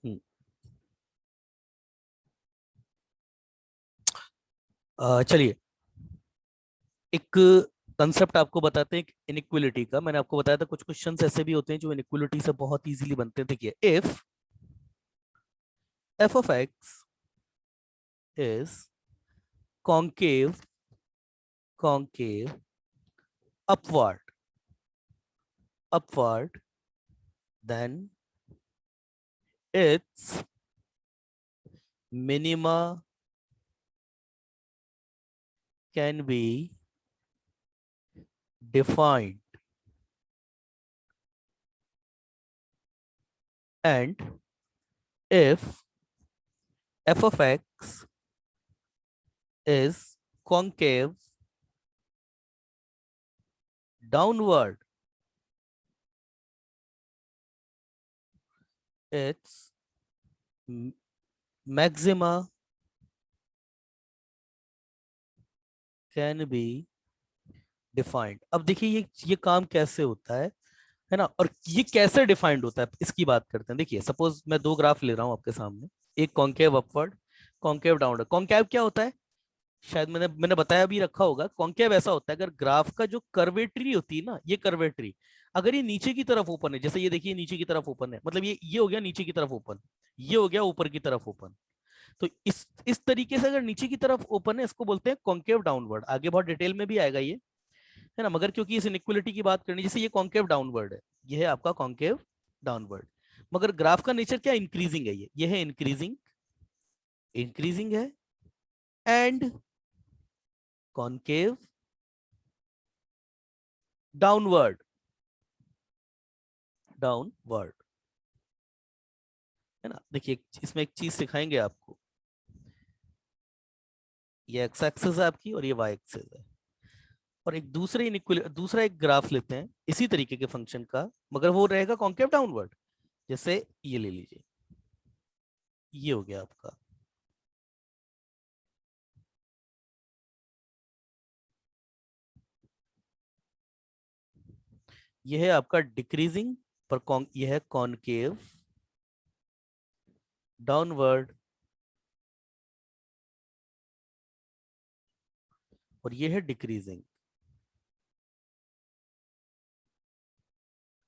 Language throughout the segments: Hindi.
हम्म, चलिए एक कंसेप्ट आपको बताते हैं इनइक्वलिटी का। मैंने आपको बताया था कुछ क्वेश्चंस ऐसे भी होते हैं जो इनइक्वलिटी से बहुत इजीली बनते हैं। देखिए, if f of x is concave concave upward upward then its minima can be defined and if f of x is concave downward, its maxima can be defined। अब देखिए ये काम कैसे होता है ना, और ये कैसे डिफाइंड होता है इसकी बात करते हैं। देखिए, सपोज मैं दो ग्राफ ले रहा हूं आपके सामने, एक concave upward, concave downward. Concave क्या होता है, शायद मैंने मैंने बताया भी रखा होगा। कॉन्केव ऐसा होता है अगर ग्राफ का जो कर्वेटरी होती है ना, ये कर्वेटरी अगर ये नीचे की तरफ ओपन है, जैसे ये देखिए नीचे की तरफ ओपन है, मतलब ये हो गया नीचे की तरफ ओपन, ये हो गया ऊपर की तरफ ओपन। तो इस तरीके से अगर नीचे की तरफ ओपन है, इसको बोलते हैं कॉन्केव डाउनवर्ड। आगे बहुत डिटेल में भी आएगा ये, है ना, मगर क्योंकि इस इनइक्वलिटी की बात करनी, जैसे ये कॉन्केव डाउनवर्ड है, ये है आपका कॉन्केव डाउनवर्ड, मगर ग्राफ का नेचर क्या, इंक्रीजिंग है, ये है इंक्रीजिंग, इंक्रीजिंग है, एंड कॉन्केव डाउनवर्ड, डाउनवर्ड, है ना। देखिए इसमें एक चीज सिखाएंगे आपको, ये एक्स एक्सिस है आपकी और ये वाई एक्सिस है, और एक दूसरा एक ग्राफ लेते हैं इसी तरीके के फंक्शन का, मगर वो रहेगा कॉन्केव डाउनवर्ड। जैसे ये ले लीजिए, ये हो गया आपका, ये है आपका डिक्रीजिंग, पर ये है कॉन्केव डाउनवर्ड, और ये है डिक्रीजिंग,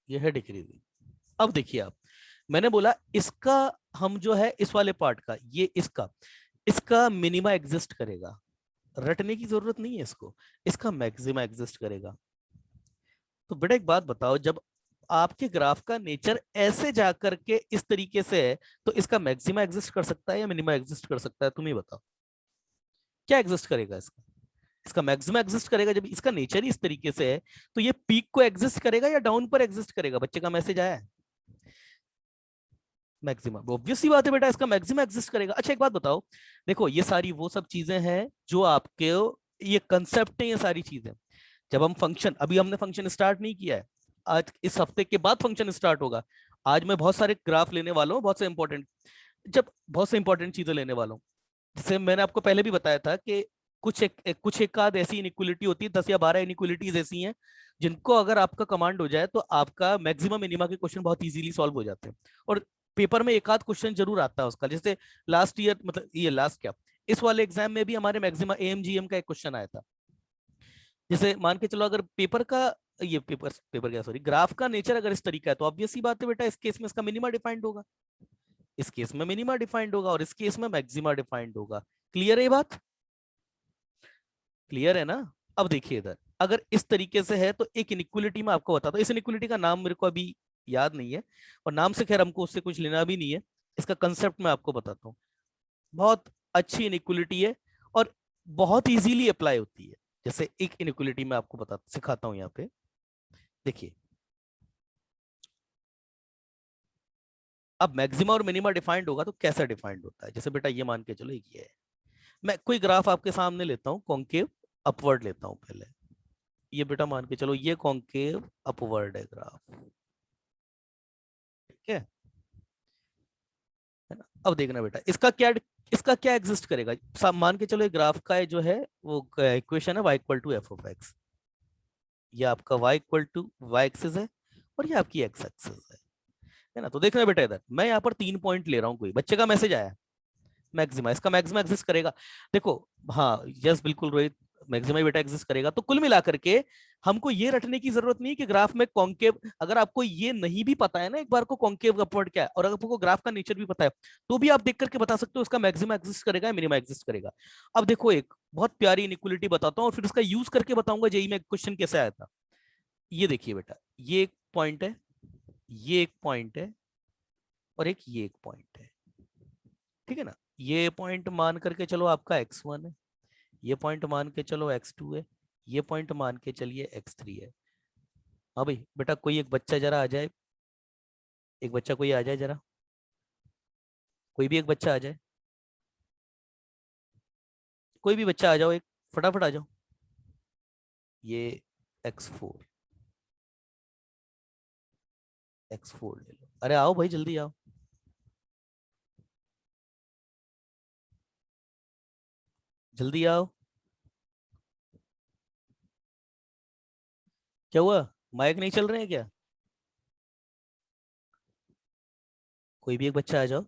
ये है डिक्रीजिंग। अब देखिए आप, मैंने बोला इसका, हम जो है इस वाले पार्ट का, ये इसका इसका मिनिमा एग्जिस्ट करेगा, रटने की जरूरत नहीं है इसको, इसका मैक्सिमा एग्जिस्ट करेगा। तो बेटा एक बात बताओ, जब आपके ग्राफ का नेचर ऐसे जाकर के इस तरीके से है, तो इसका मैक्सिमा एग्जिस्ट कर सकता है या मिनिमा एग्जिस्ट कर सकता है, तुम ही बताओ। क्या एग्जिस्ट करेगा इसका, इसका मैक्सिमा एग्जिस्ट करेगा। जब इसका नेचर ही इस तरीके से है, तो ये पीक को एग्जिस्ट करेगा या डाउन पर एग्जिस्ट करेगा, बच्चे का मैसेज आया है। मैक्सिमा, ऑब्वियस सी बात है बेटा, इसका मैक्सिमा एग्जिस्ट करेगा। अच्छा एक बात बताओ, देखो ये सारी वो सब चीजें हैं जो आपके, ये कंसेप्ट है, ये सारी चीजें, जब हम फंक्शन, अभी हमने फंक्शन स्टार्ट नहीं किया है, आज इस हफ्ते के बाद फंक्शन स्टार्ट होगा। आज मैं बहुत सारे ग्राफ लेने वाला हूँ, बहुत से इंपॉर्टेंट, जब बहुत से इंपॉर्टेंट चीजें लेने वाला हूँ। जैसे मैंने आपको पहले भी बताया था कि कुछ एक आध ऐसी इनइक्वलिटी होती है, 10 या 12 इनइक्वलिटीज ऐसी हैं जिनको अगर आपका कमांड हो जाए तो आपका मैक्सिमम मिनिमा के क्वेश्चन बहुत इजीली सॉल्व हो जाते हैं। और पेपर में एक आध क्वेश्चन जरूर आता है उसका, जैसे लास्ट ईयर, मतलब ये लास्ट क्या, इस वाले एग्जाम में भी हमारे मैक्सिमा एएमजीएम का एक क्वेश्चन आया था। जैसे मान के चलो, अगर पेपर का, ये पेपर पेपर क्या सॉरी, ग्राफ का नेचर अगर इस तरीका है, तो ऑब्वियस सी बात है बेटा, इस केस में इसका मिनिमा डिफाइंड होगा, इस केस में मिनिमा डिफाइंड होगा, और इस केस में मैक्सिमा डिफाइंड होगा। क्लियर है ये बात, क्लियर है ना। अब देखिए इधर, अगर इस तरीके से है तो एक इनइक्वलिटी में आपको बताता हूं, इस इनइक्वलिटी का नाम मेरे को अभी याद नहीं है, और नाम से खैर हमको उससे कुछ लेना भी नहीं है, इसका कंसेप्ट मैं आपको बताता हूँ। बहुत अच्छी इनइक्वलिटी है, और बहुत इजीली अप्लाई होती है। जैसे एक इनइक्वलिटी मैं आपको बता सिखाता हूँ यहाँ पे, देखिए। अब मैक्सिमा और मिनिमा डिफाइंड होगा तो कैसा डिफाइंड होता है, जैसे बेटा ये मान के चलो एक ये है, मैं कोई ग्राफ आपके सामने लेता हूँ, कॉन्केव अपवर्ड लेता हूँ पहले, ये बेटा मान के चलो ये कॉन्केव अपवर्ड है ग्राफ, ठीक है ना। अब देखना बेटा, इसका क्या एग्जिस्ट करेगा, मान के चलो ये ग्राफ का है जो है वो इक्वेशन है y equal to F of x, ये आपका y equal to y axis है, और ये आपकी x एक्सिस है। है ना। तो देखना बेटा इधर मैं यहाँ पर 3 पॉइंट ले रहा हूँ, कोई बच्चे का मैसेज आया मैक्सिमा, इसका मैक्सिमा एग्जिस्ट करेगा। देखो हाँ यस बिल्कुल रोहित, मैक्सिमा बेटा एग्जिस्ट करेगा। तो कुल मिलाकर के हमको ये रटने की जरूरत नहीं है कि ग्राफ में कॉन्केव, अगर आपको ये नहीं भी पता है ना एक बार को कॉन्केव अपवर्ड क्या है, और अगर आपको ग्राफ का नेचर भी पता है, तो भी आप देख करके बता सकते हो इसका मैक्सिमा एग्जिस्ट करेगा या मिनिमा एग्जिस्ट करेगा। अब देखो एक बहुत प्यारी इनइक्वालिटी बताता हूँ और फिर इसका यूज करके बताऊंगा जेई में क्वेश्चन कैसे आया था। ये देखिए बेटा, ये एक पॉइंट है, ये एक पॉइंट है, और एक ये एक पॉइंट है, ठीक है ना। ये पॉइंट मान करके चलो आपका x1 है, ये पॉइंट मान के चलो x2 है, ये पॉइंट मान के चलिए x3 है। हाँ भाई बेटा कोई एक बच्चा जरा आ जाए, एक बच्चा कोई आ जाए जरा, कोई भी एक बच्चा आ जाए, कोई भी बच्चा आ जाओ, एक फटाफट आ जाओ। ये x4, x4 ले लो, अरे आओ भाई जल्दी आओ, जल्दी आओ। क्या हुआ, माइक नहीं चल रहे हैं क्या? कोई भी एक बच्चा आ जाओ।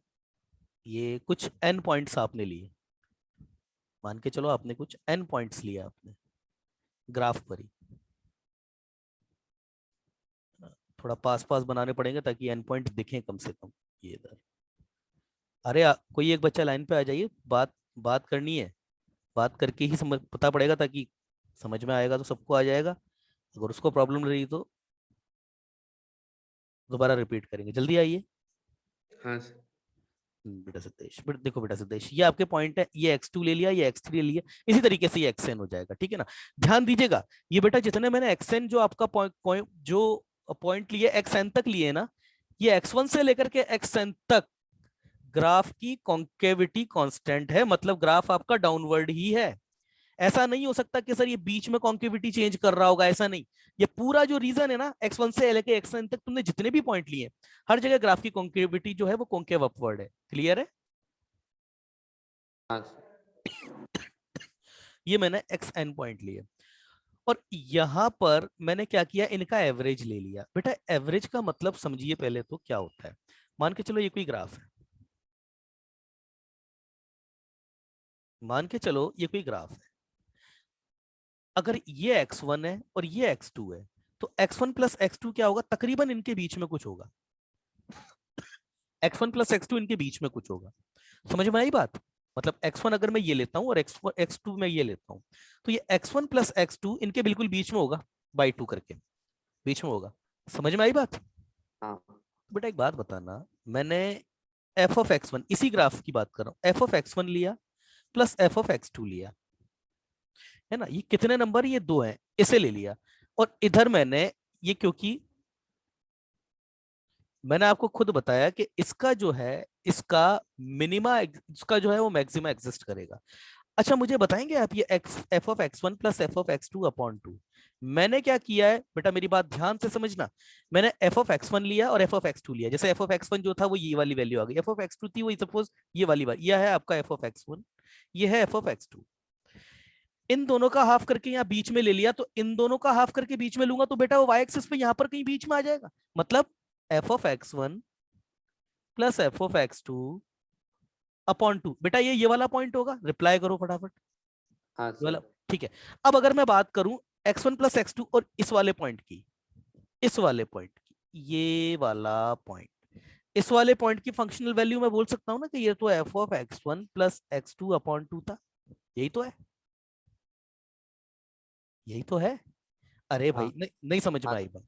ये कुछ n पॉइंट्स आपने लिए, मान के चलो आपने कुछ n पॉइंट्स लिया आपने ग्राफ पर ही, थोड़ा पास पास बनाने पड़ेंगे ताकि एंड पॉइंट दिखें कम से कम। ये इधर, अरे कोई एक बच्चा लाइन पे आ जाइए, बात बात करनी है, बात करके ही समझ पता पड़ेगा, ताकि समझ में आएगा तो सबको आ जाएगा, अगर उसको प्रॉब्लम रही तो दोबारा रिपीट करेंगे। जल्दी आइए। हाँ सर। बेटा सिद्धेश, देखो बेटा सिद्धेश, ये आपके पॉइंट है, ये x2 ले लिया, ये x3 ले लिया, इसी तरीके से ये xn हो जाएगा, ठीक है ना। ध्यान दीजिएगा, ये बेटा जितने मैंने xn जो आपका पॉइंट जो पॉइंट लिए xn तक लिए ना, ये x1 से लेकर के xn तक ग्राफ की कॉन्केविटी कांस्टेंट है, मतलब ग्राफ आपका डाउनवर्ड ही है। ऐसा नहीं हो सकता कि सर ये बीच में कॉन्केविटी चेंज कर रहा होगा, ऐसा नहीं। ये पूरा जो रीजन है ना x1 से लेके xn तक तुमने जितने भी पॉइंट लिए, हर जगह ग्राफ की कॉन्केविटी जो है वो कॉन्केव अपवर्ड है। क्लियर है? हाँ सर। ये मैंने xn पॉइंट लिए, और यहां पर मैंने क्या किया, इनका एवरेज ले लिया। बेटा एवरेज का मतलब समझिए पहले तो क्या होता है। मान के चलो ये कोई ग्राफ है, मान के चलो ये कोई ग्राफ है, अगर ये x1 है और ये x2 है, तो x1 प्लस x2 क्या होगा, तकरीबन इनके बीच में कुछ होगा, x1 प्लस x2 इनके बीच में कुछ होगा। समझ में आई बात? मतलब x1 अगर मैं ये लेता हूं और x2 मैं ये लेता हूं, तो ये x1 प्लस x2 इनके बिल्कुल बीच में होगा, बाई 2 करके बीच में होगा। समझ में आई बात? हाँ तो बेटा एक बात बताना, मैंने एफ ऑफ एक्स वन, इसी ग्राफ की बात कर रहा हूँ, एफ ऑफ एक्स वन लिया plus f of x two लिया, है ना। ये कितने नंबर, ये 2 हैं, इसे ले लिया। और इधर मैंने ये, क्योंकि मैंने आपको खुद बताया कि इसका जो है, इसका मिनिमा, इसका जो है वो मैक्सिमा एग्जिस्ट करेगा। अच्छा मुझे बताएंगे आप, ये x F of x one plus f of x two upon to, मैंने क्या किया है बेटा, मेरी बात ध्यान से समझना। मैंने एफ ऑफ एक्स वन लिया और एफ ऑफ एक्स टू लिया। जैसे एफ ऑफ एक्स वन जो था वो ये वाली वैल्यू आ गई, एफ ऑफ एक्स टू थी वही सपोज ये वाली बात, यह है आपका एफ ऑफ एक्स वन, ये है एफ ऑफ एक्स टू। इन दोनों का हाफ करके यहाँ बीच में ले लिया, तो इन दोनों का हाफ करके बीच में लूंगा तो बेटा वो वाई एक्सिस पे यहाँ पर कहीं बीच में आ जाएगा। मतलब F of x one plus f of x two upon to, बेटा ये वाला पॉइंट होगा। रिप्लाई करो फटाफट, हाँ ये वाला, सर। ठीक है। अब अगर मैं बात करूं x one plus x two और इस वाले पॉइंट की, इस वाले पॉइंट की, ये वाला पॉइंट, इस वाले पॉइंट की फंक्शनल वैल्यू मैं बोल सकता हूं ना कि ये तो F of x one plus x two upon to था, यही तो है, यही तो है। अरे हाँ भाई नहीं, नहीं समझ हाँ में आई बात।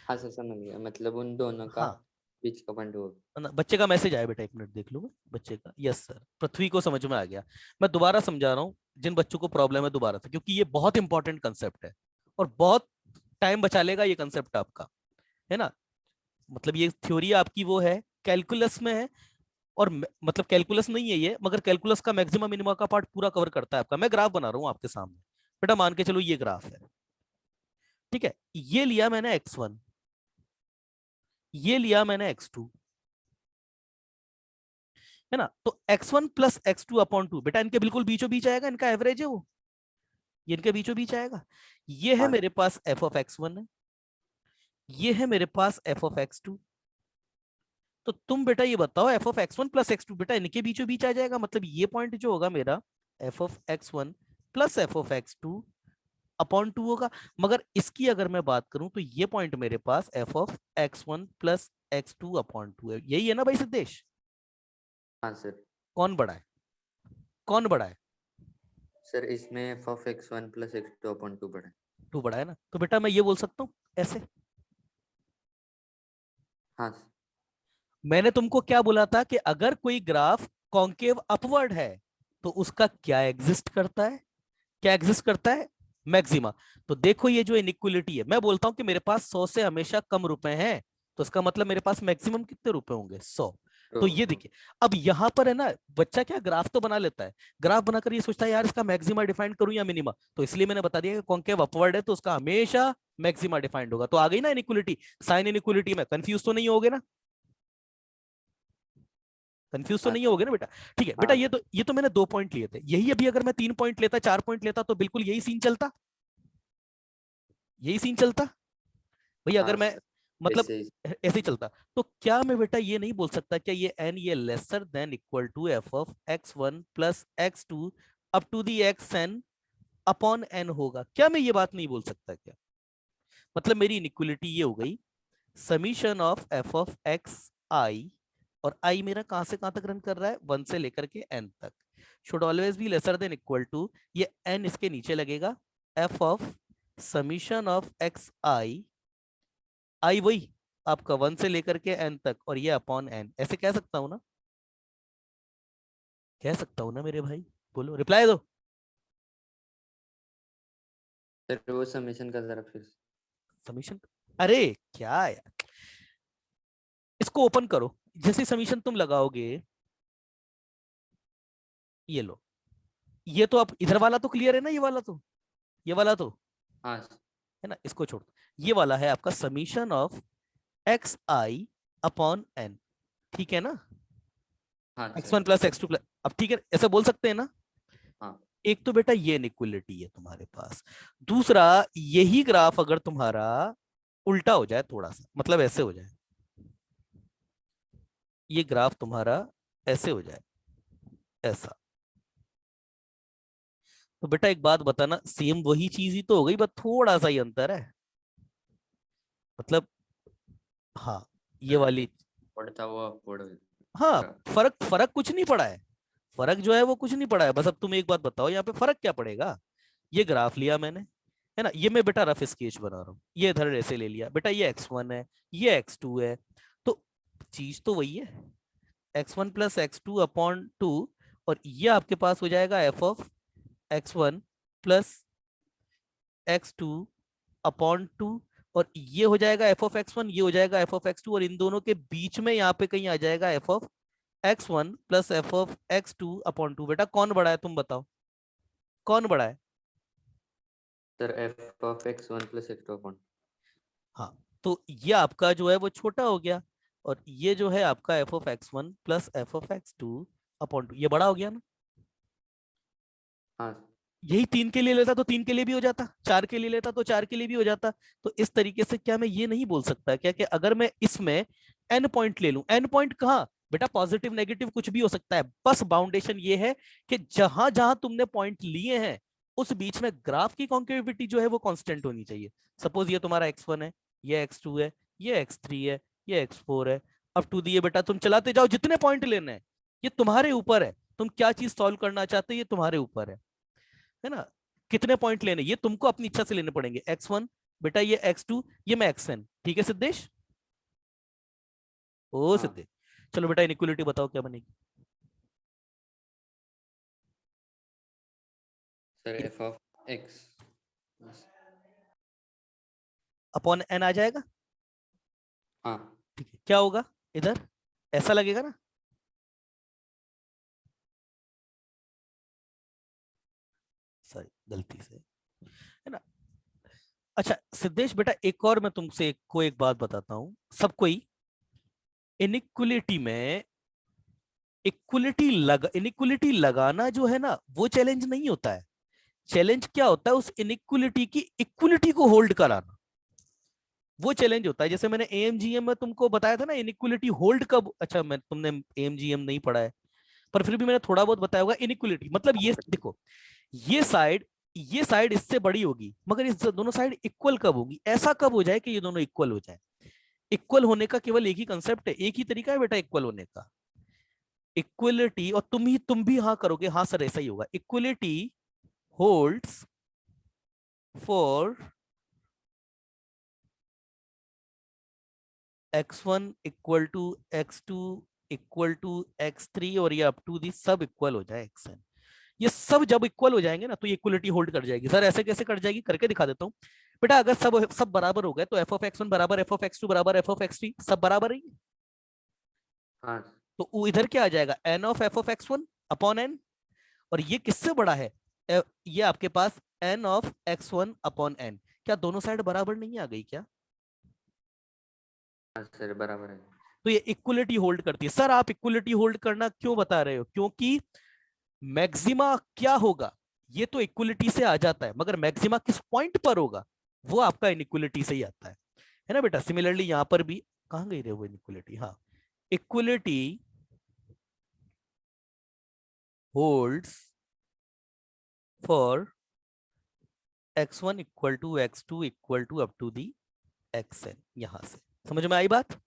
हाँ सर, समझ गया, मतलब उन दोनों का हाँ बीच का पॉइंट होगा। बच्चे का मैसेज आया बेटा, एक मिनट देख लो बच्चे का। यस सर, पृथ्वी को समझ में आ गया। मैं दोबारा समझा रहा हूँ जिन बच्चों को प्रॉब्लम है, दोबारा से, क्योंकि ये बहुत इंपॉर्टेंट कंसेप्ट है और बहुत टाइम बचा लेगा ये कंसेप्ट आपका, है ना। मतलब ये थ्योरी आपकी वो है, कैलकुलस में है, और मतलब कैलकुलस नहीं है ये, मगर कैलकुलस का मैक्सिमम मिनिमम का पार्ट पूरा कवर करता है आपका। मैं ग्राफ बना रहा हूँ आपके सामने बेटा, मान के चलो ये ग्राफ है, ठीक है। ये लिया मैंने x1, ये लिया मैंने x2, है ना। तो x1 plus x two upon to, बेटा इनके बिल्कुल बीचों बीच आएगा, इनका एवरेज है वो, ये इनके बीचों बीच आएगा। ये है हाँ मेरे पास एफ ऑफ एक्स वन है, ये है मेरे पास एफ ऑफ एक्स टू, तो तुम बेटा ये बताओ f of x one plus x two बेटा इनके बीचों बीच आ जाएगा, मतलब ये पॉइंट जो होगा मेरा F of x one plus f of x two upon to होगा। मगर इसकी अगर मैं बात करूं तो ये पॉइंट मेरे पास F of x one plus x two upon two है, यही है ना भाई सिद्धेश? हाँ सर। कौन बड़ा है, कौन बड़ा है? सर इसमें F of x one plus x two upon to पड़ा है। टू बड़ा है ना, तो बेटा मैं ये बोल सकता हूं ऐसे। हाँ सर। मैंने तुमको क्या बोला था कि अगर कोई ग्राफ कॉन्केव अपवर्ड है तो उसका क्या एग्जिस्ट करता है, क्या एग्जिस्ट करता है? मैक्सिमा। तो देखो ये जो इनइक्वलिटी है, मैं बोलता हूं कि मेरे पास 100 से हमेशा कम रुपए हैं, तो इसका मतलब मेरे पास मैक्सिमम कितने रुपए होंगे? 100। तो ये देखिए, अब यहां पर है ना, बच्चा क्या ग्राफ तो बना लेता है, ग्राफ बनाकर ये सोचता है यार इसका मैक्सिमा डिफाइन करूं या मिनिमा, तो इसलिए मैंने बता दिया कि कॉन्केव अपवर्ड है तो उसका हमेशा मैक्सिमा डिफाइंड होगा। तो आ गई ना इनइक्वलिटी, साइन इनइक्वलिटी में कंफ्यूज तो नहीं होगे ना? कंफ्यूज तो हाँ नहीं होगे ना बेटा? ठीक है बेटा, हाँ ये तो मैंने 2 पॉइंट लिए थे, यही अभी अगर मैं 3 पॉइंट लेता, 4 पॉइंट लेता तो बिल्कुल यही सीन चलता, यही सीन चलता भैया, हाँ अगर मैं सर। मतलब ऐसे ही। ऐसे ही चलता। तो क्या मैं बेटा ये नहीं बोल सकता क्या ये n ये lesser than equal to F of x one plus x two up to the x n upon n होगा? क्या मैं ये बात नहीं बोल सकता क्या? मतलब मेरी इनइक्वलिटी ये हो गई, summation of F of x I, और आई मेरा कहां से कहां तक रन कर रहा है, 1 से लेकर के n तक, should always be lesser than equal to, ये n इसके नीचे लगेगा, F of summation of x I, I वही आपका 1 से लेकर के n तक, और ये अपॉन n, ऐसे कह सकता हूं ना? कह सकता हूं ना मेरे भाई? बोलो, रिप्लाई दो। सर वो समेशन का जरा फिर समीशन, अरे क्या यार, इसको ओपन करो, जैसे समीशन तुम लगाओगे, ये लो, ये तो अब इधर वाला तो क्लियर है ना, ये वाला तो, ये वाला तो हाँ सर। है ना, इसको छोड़ दो। ये वाला है आपका summation of x i upon n, ठीक है ना? हाँ x sir. One plus x two plus, अब ठीक है ऐसे बोल सकते हैं ना? हाँ एक तो बेटा ये इनइक्वलिटी है तुम्हारे पास, दूसरा यही ग्राफ अगर तुम्हारा उल्टा हो जाए थोड़ा सा, मतलब ऐसे हो जाए, ये ग्राफ तुम्हारा ऐसे हो जाए, ऐसा, तो बेटा एक बात बताना, सेम वही चीज ही तो हो गई, बस थोड़ा सा ही अंतर है, मतलब हाँ, ये सर वाली, पढ़ता हुआ पढ़ हाँ, रहा। फर्क फर्क कुछ नहीं पड़ा है, फर्क जो है वो कुछ नहीं पड़ा है, बस अब तुम एक बात बताओ यहाँ पे फर्क क्या पड़ेगा? ये ग्राफ लिया मैंने, है ना, ये मैं बेटा रफ स्केच बना रहा हूँ, ये इधर ऐसे ले लिया बेटा, ये x1 है, ये x2 है, तो चीज तो वही है, x1 plus x two upon to, और ये आपके पास हो जाएगा F of x1 plus x two upon to, और ये हो जाएगा एफ ऑफ x1, ये हो जाएगा एफ ऑफ x2, और इन दोनों के बीच में यहाँ पे कहीं आ जाएगा F of x1 plus f of x2 upon two. बेटा कौन बड़ा है तुम बताओ, कौन बड़ा है? Sir F of x one plus x two upon. हाँ, तो ये आपका जो है वो छोटा हो गया, और ये जो है आपका F of x one plus f of x two upon to, ये बड़ा हो गया ना? हाँ यही 3 के लिए लेता तो 3 के लिए भी हो जाता, 4 के लिए लेता तो 4 के लिए भी हो जाता। तो इस तरीके से क्या मैं ये नहीं बोल सकता क्या कि अगर मैं इसमें n पॉइंट ले लूं, n पॉइंट कहाँ बेटा, पॉजिटिव नेगेटिव कुछ भी हो सकता है, बस बाउंडेशन ये है कि जहां जहां तुमने पॉइंट लिए हैं उस बीच में ग्राफ की कॉन्केविटी जो है वो कांस्टेंट होनी चाहिए। सपोज ये तुम्हारा x1 है, ये x2 है, ये x3 है, ये x4 है, अब टू दिए बेटा तुम चलाते जाओ, जितने पॉइंट लेने हैं ये तुम्हारे ऊपर है, तुम क्या चीज सॉल्व करना चाहते हो ये तुम्हारे ऊपर है ना? कितने पॉइंट लेने ये तुमको अपनी इच्छा से लेने पड़ेंगे, x1 बेटा, ये x2, ये मैं xn, ठीक है सिद्धेश? ओ हाँ। सिद्धेश, चलो बेटा इनइक्वलिटी बताओ क्या बनेगी? Sir F of x. Upon n आ जाएगा, हाँ ठीक है, क्या होगा इधर, ऐसा लगेगा ना? सॉरी गलती से, है ना? अच्छा सिद्धेश बेटा, एक और मैं तुमसे एक बात बताता हूं, सबको ही इनइक्वलिटी में इनइक्वलिटी लगाना जो है ना वो चैलेंज नहीं होता है, चैलेंज क्या होता है उस इनइक्वलिटी की इक्वलिटी को होल्ड कराना। वो चैलेंज होता है। जैसे मैंने एएमजीएम में तुमको बताया था ना, इनइक्वलिटी होल्ड कब, अच्छा मैं तुमने एएमजीएम नहीं पढ़ा है, पर फिर भी मैंने थोड़ा बहुत बताया होगा। इनइक्वलिटी मतलब ये देखो, ये साइड, ये साइड इससे बड़ी होगी, मगर इस दोनों साइड इक्वल कब होगी, ऐसा कब हो जाए कि ये दोनों इक्वल हो जाए। इक्वल होने का केवल एक ही कंसेप्ट है, एक ही तरीका है बेटा इक्वल होने का, इक्वलिटी। और तुम भी हाँ करोगे, हाँ सर ऐसा ही होगा। Equality holds for x1 equal to x2 equal to x3, और ये अप टू दी सब इक्वल हो जाए xn। ये सब जब इक्वल हो जाएंगे ना तो ये इक्वलिटी होल्ड कर जाएगी। सर ऐसे कैसे कर जाएगी, करके दिखा देता हूँ बेटा। अगर सब सब बराबर हो गए तो f ऑफ x1 बराबर f ऑफ x2 बराबर f ऑफ x3, सब बराबर है। हाँ तो इधर क्या आ जाएगा, n of f of x1 upon n, और ये किससे बड़ा है, ये आपके पास n of x1 upon n। क्या दोनों साइड बराबर नहीं आ गई क्या? हाँ सर बराबर है। तो ये इक्वलिटी होल्ड करती है। सर आप इक्वलिटी होल्ड करना क्यों बता रहे हो, क्योंकि मैक्सिमा क्या होगा, ये तो इक्वलिटी से आ जाता है, मगर मैक्सिमा किस पॉइंट पर होगा वो आपका इनइक्वलिटी से ही आता है ना बेटा। सिमिलरली यहां पर भी, कहां गई रे वो इनइक्वलिटी, हाँ, equality holds for x1 equal to x2 equal to up to the xn। यहां से समझ में आई बात,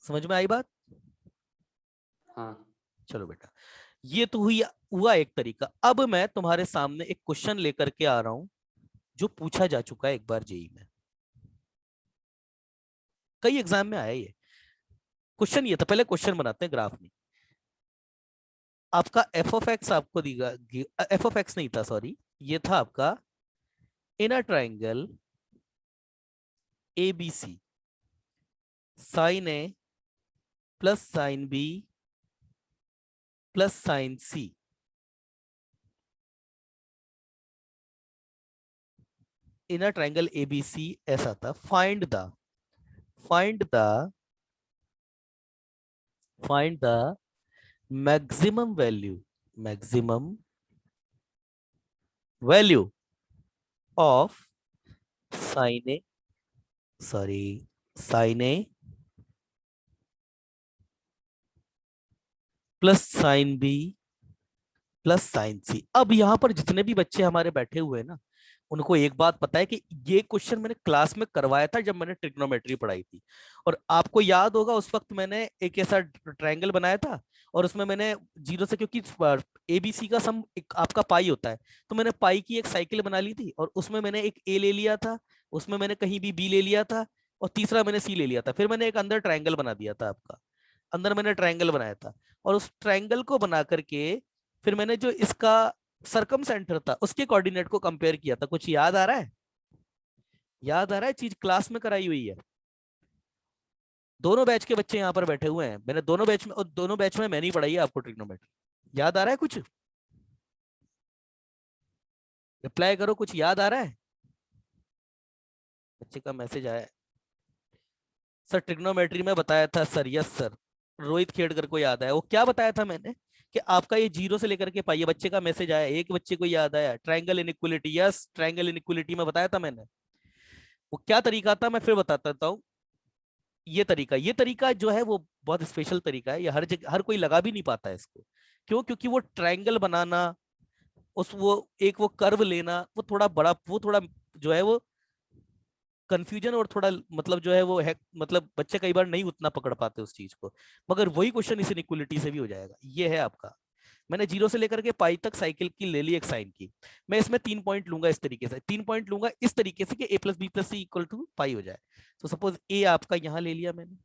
समझ में आई बात? हाँ चलो बेटा, ये तो हुआ एक तरीका। अब मैं तुम्हारे सामने एक क्वेश्चन लेकर के आ रहा हूं जो पूछा जा चुका है एक बार जेई में, कई एग्जाम में आया ये क्वेश्चन। ये था, पहले क्वेश्चन बनाते हैं, ग्राफ में। आपका एफ ऑफ एक्स आपको दिया, एफ ऑफ एक्स नहीं था सॉरी, ये था आपका in a triangle A B C, sine A plus sine B plus sine C, in a triangle A B C ऐसा था। Find the find the maximum value of sine A, sorry, sine A plus sine B plus sine C. अब यहां पर जितने भी बच्चे हमारे बैठे हुए हैं ना, उनको एक बात पता है कि ये क्वेश्चन मैंने क्लास में करवाया था जब मैंने ट्रिग्नोमेट्री पढ़ाई थी। और आपको याद होगा उस वक्त मैंने एक ऐसा ट्रायंगल बनाया था, और उसमें मैंने जीरो से, क्योंकि एबीसी का सम एक आपका पाई होता है, तो मैंने पाई की एक साइकिल बना ली थी, और उसमें मैंने एक ए ले लिया था, उसमें मैंने कहीं भी बी ले लिया था, और तीसरा मैंने सी ले लिया था। फिर मैंने एक अंदर ट्रायंगल बना दिया था आपका, अंदर मैंने ट्रायंगल बनाया था। और उस ट्रायंगल को बना करके फिर मैंने जो इसका सरकम सेंटर था उसके कोऑर्डिनेट को कंपेयर किया था। कुछ याद आ रहा है, याद आ रहा है, चीज क्लास में कराई हुई है। दोनों बैच के बच्चे यहाँ पर बैठे हुए हैं, मैंने दोनों बैच में, और दोनों बैच में मैंने ही पढ़ाई है आपको ट्रिग्नोमेट्री। याद आ रहा है कुछ, रिप्लाई करो, कुछ याद आ रहा है? बच्चे का मैसेज आया है, सर ट्रिग्नोमेट्री में बताया था sir. Yes sir, Rohit Khedkar को याद आया। वो क्या बताया था मैंने, कि आपका ये जीरो से लेकर के पाइए। बच्चे का मैसेज आया, एक बच्चे को याद आया, triangle inequality. Yes, triangle inequality में बताया था मैंने। वो क्या तरीका था मैं फिर बताता हूँ। ये तरीका जो है वो बहुत स्पेशल तरीका है, ये हर जगह हर कोई लगा भी नहीं पाता है इसको। क्यों? क्योंकि वो ट्रायंगल बनाना, उस वो कर्व लेना, वो थोड़ा बड़ा, वो थोड़ा जो है वो कंफ्यूजन, और थोड़ा मतलब जो है वो है, मतलब बच्चे कई बार नहीं उतना पकड़ पाते उस चीज को। मगर वही क्वेश्चन इस इनइक्वलिटी से भी हो जाएगा। ये है आपका, मैंने जीरो से लेकर के पाई तक साइकिल की ले ली एक साइन की। मैं इसमें 3 पॉइंट लूंगा, इस तरीके से 3 पॉइंट लूंगा, इस तरीके से कि A plus B plus C equal to pi हो जाए। तो सपोज ए आपका यहाँ ले लिया मैंने,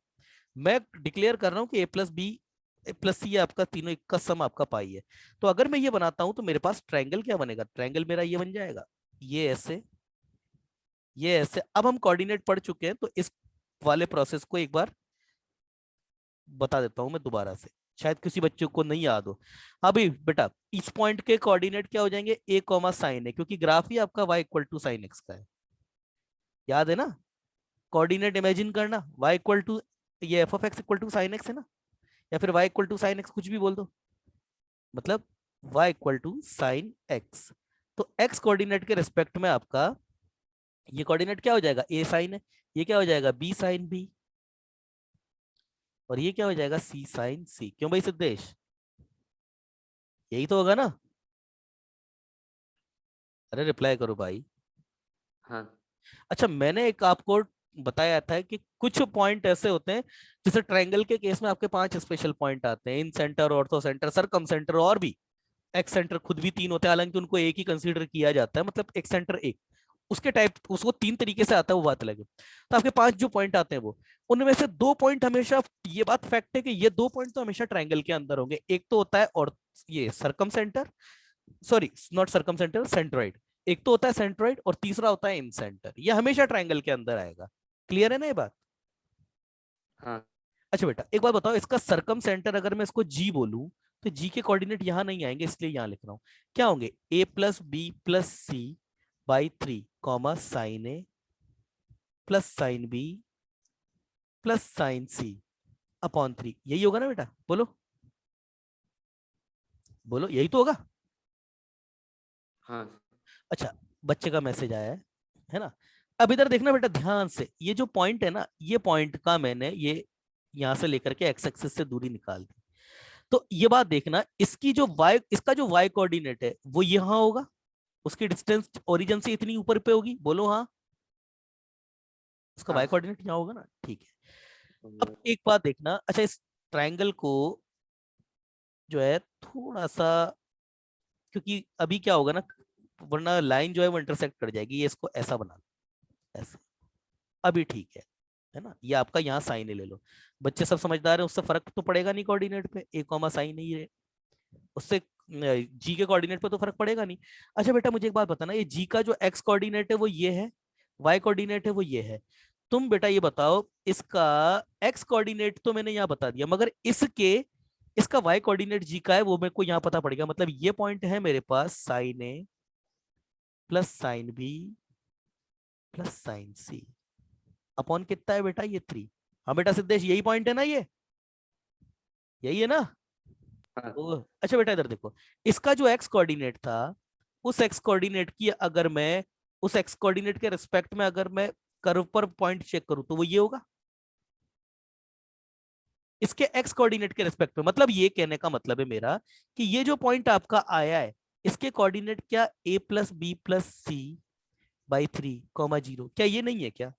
मैं डिक्लेयर कर रहा हूँ कि ए प्लस बी प्लस सी आपका तीनों का सम आपका पाई है। तो अगर मैं ये बनाता हूं तो मेरे पास ट्रायंगल क्या बनेगा, ट्रायंगल मेरा ये बन जाएगा, ये ऐसे, ये ऐसे। अब हम कोऑर्डिनेट पढ़ चुके हैं, तो इस वाले प्रोसेस को एक बार बता देता हूं मैं दोबारा से, शायद किसी बच्चे को नहीं याद हो। अभी बेटा इस पॉइंट के कोऑर्डिनेट क्या हो जाएंगे, ए कॉमा साइन है, क्योंकि ग्राफ ही आपका y equal to sine x का है। याद है ना, कोऑर्डिनेट इमेजिन करना, y इक्वल टू, ये f of x equal to sine x है ना, या फिर y equal to sine x, कुछ भी बोल दो, मतलब y equal to sine x. तो x कोऑर्डिनेट के रिस्पेक्ट में आपका ये कोऑर्डिनेट क्या हो जाएगा, ए साइन है, ये क्या हो जाएगा बी साइन बी, और ये क्या हो जाएगा सी साइन सी। क्यों भाई सिद्धेश, यही तो होगा ना? अरे रिप्लाई करो भाई। हाँ अच्छा, मैंने एक आपको बताया था कि कुछ पॉइंट ऐसे होते हैं, जैसे ट्रायंगल के केस में आपके 5 स्पेशल पॉइंट आते हैं, इन सेंटर, ऑर्थो सेंटर, सरकम सेंटर, और भी एक्स सेंटर खुद भी 3 होते हैं, हालांकि उनको एक ही कंसीडर किया जाता है, मतलब एक सेंटर एक, उसके टाइप उसको 3 तरीके से आता है, वो बात अलग है। तो आपके 5 जो पॉइंट आते हैं वो, उनमें से 2 पॉइंट हमेशा, ये बात फैक्ट है कि ये 2 पॉइंट तो हमेशा ट्रायंगल के अंदर होंगे। एक तो होता है और ये circumcentre, sorry not circumcentre, centroid. एक तो होता है सेंट्रोइड और तीसरा होता है इन सेंटर, ये हमेशा ट्रायंगल के अंदर आएगा। क्लियर है ना ये बात? हाँ अच्छा बेटा एक बात बताओ, इसका सरकम सेंटर अगर मैं इसको जी बोलूं, तो जी के कोऑर्डिनेट यहां नहीं आएंगे, इसलिए यहां लिख रहा हूं। क्या होंगे, A plus B plus C by 3 comma sine A plus sine B plus sine C upon 3। यही होगा ना बेटा, बोलो बोलो, यही तो होगा। हाँ अच्छा, बच्चे का मैसेज आया है ना? अब इधर देखना बेटा ध्यान से, ये जो पॉइंट है ना, ये पॉइंट का मैंने ये यहां से लेकर के एक्स एक्सिस से दूरी निकाल दी। तो ये बात देखना, इसकी जो वाई, इसका जो वाई कोऑर्डिनेट है वो यहां होगा, उसकी डिस्टेंस ओरिजिन से इतनी ऊपर पे होगी, बोलो हाँ। उसका हाँ वाई कोऑर्डिनेट यहाँ होगा ना, ठीक है। अब वो- एक बात देखना, अच्छा इस ट्रायंगल को जो है थोड़ा सा, क्योंकि अभी क्या होगा ना, वरना लाइन जो है वो इंटरसेक्ट कर जाएगी, ये इसको ऐसा बना लो, ऐसा, अभी ठीक है ना? ये आपका यहाँ साइन ले लो। बच्चे सब समझदार है, उससे फर्क तो पड़ेगा नहीं कोऑर्डिनेट पे, ए कॉमा साइन ही है, उससे जी के कोऑर्डिनेट पे तो फर्क पड़ेगा नहीं। अच्छा बेटा मुझे एक बात बताना, ये जी का जो एक्स कोऑर्डिनेट है वो ये है, वाई कोऑर्डिनेट है वो ये है। तुम बेटा ये बताओ, इसका एक्स कोऑर्डिनेट तो मैंने यहाँ बता दिया, मगर इसके, इसका वाई कोऑर्डिनेट जी का है वो मेरे को यहाँ पता पड़ेगा। मतलब ये पॉइंट है मेरे पास साइन ए plus sine B plus sine सी अपॉन कितना है बेटा, ये 3। हाँ बेटा सिद्धेश, यही पॉइंट है ना ये, यही है ना? हाँ अच्छा बेटा इधर देखो, इसका जो एक्स कोऑर्डिनेट था, उस एक्स कोऑर्डिनेट की अगर मैं, उस एक्स कोऑर्डिनेट के रिस्पेक्ट में अगर मैं कर्व पर पॉइंट चेक करूं, तो वो ये होगा इसके एक्स कोऑर्डिनेट के रिस्पेक्ट में। मतलब ये कहने का मतलब है मेरा कि ये जो पॉइंट आपका आया है, इसके कोऑर्डिनेट क्या A plus B plus C by 3 comma 0, क्या ये नहीं है क्या?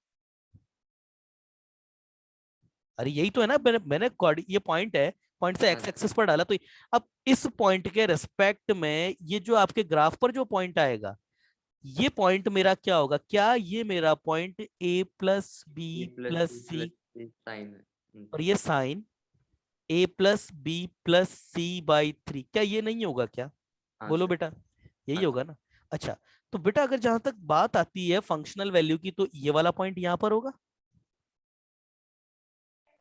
अरे यही तो है ना, मैंने ये पॉइंट है, पॉइंट से हाँ एक्स एक्सिस पर डाला, तो अब इस पॉइंट के रेस्पेक्ट में ये जो आपके ग्राफ पर जो पॉइंट आएगा, ये पॉइंट मेरा क्या होगा, क्या ये मेरा point a plus b a plus plus b c, plus sine है। और ये sine A plus B plus C by 3, क्या ये नहीं होगा क्या? हाँ बोलो सर। बेटा, यही हाँ होगा ना? अच्छा, तो बेटा अगर जहां तक बात आती है फंक्शनल वैल्यू की, तो ये वाला पॉइंट यहां पर होगा,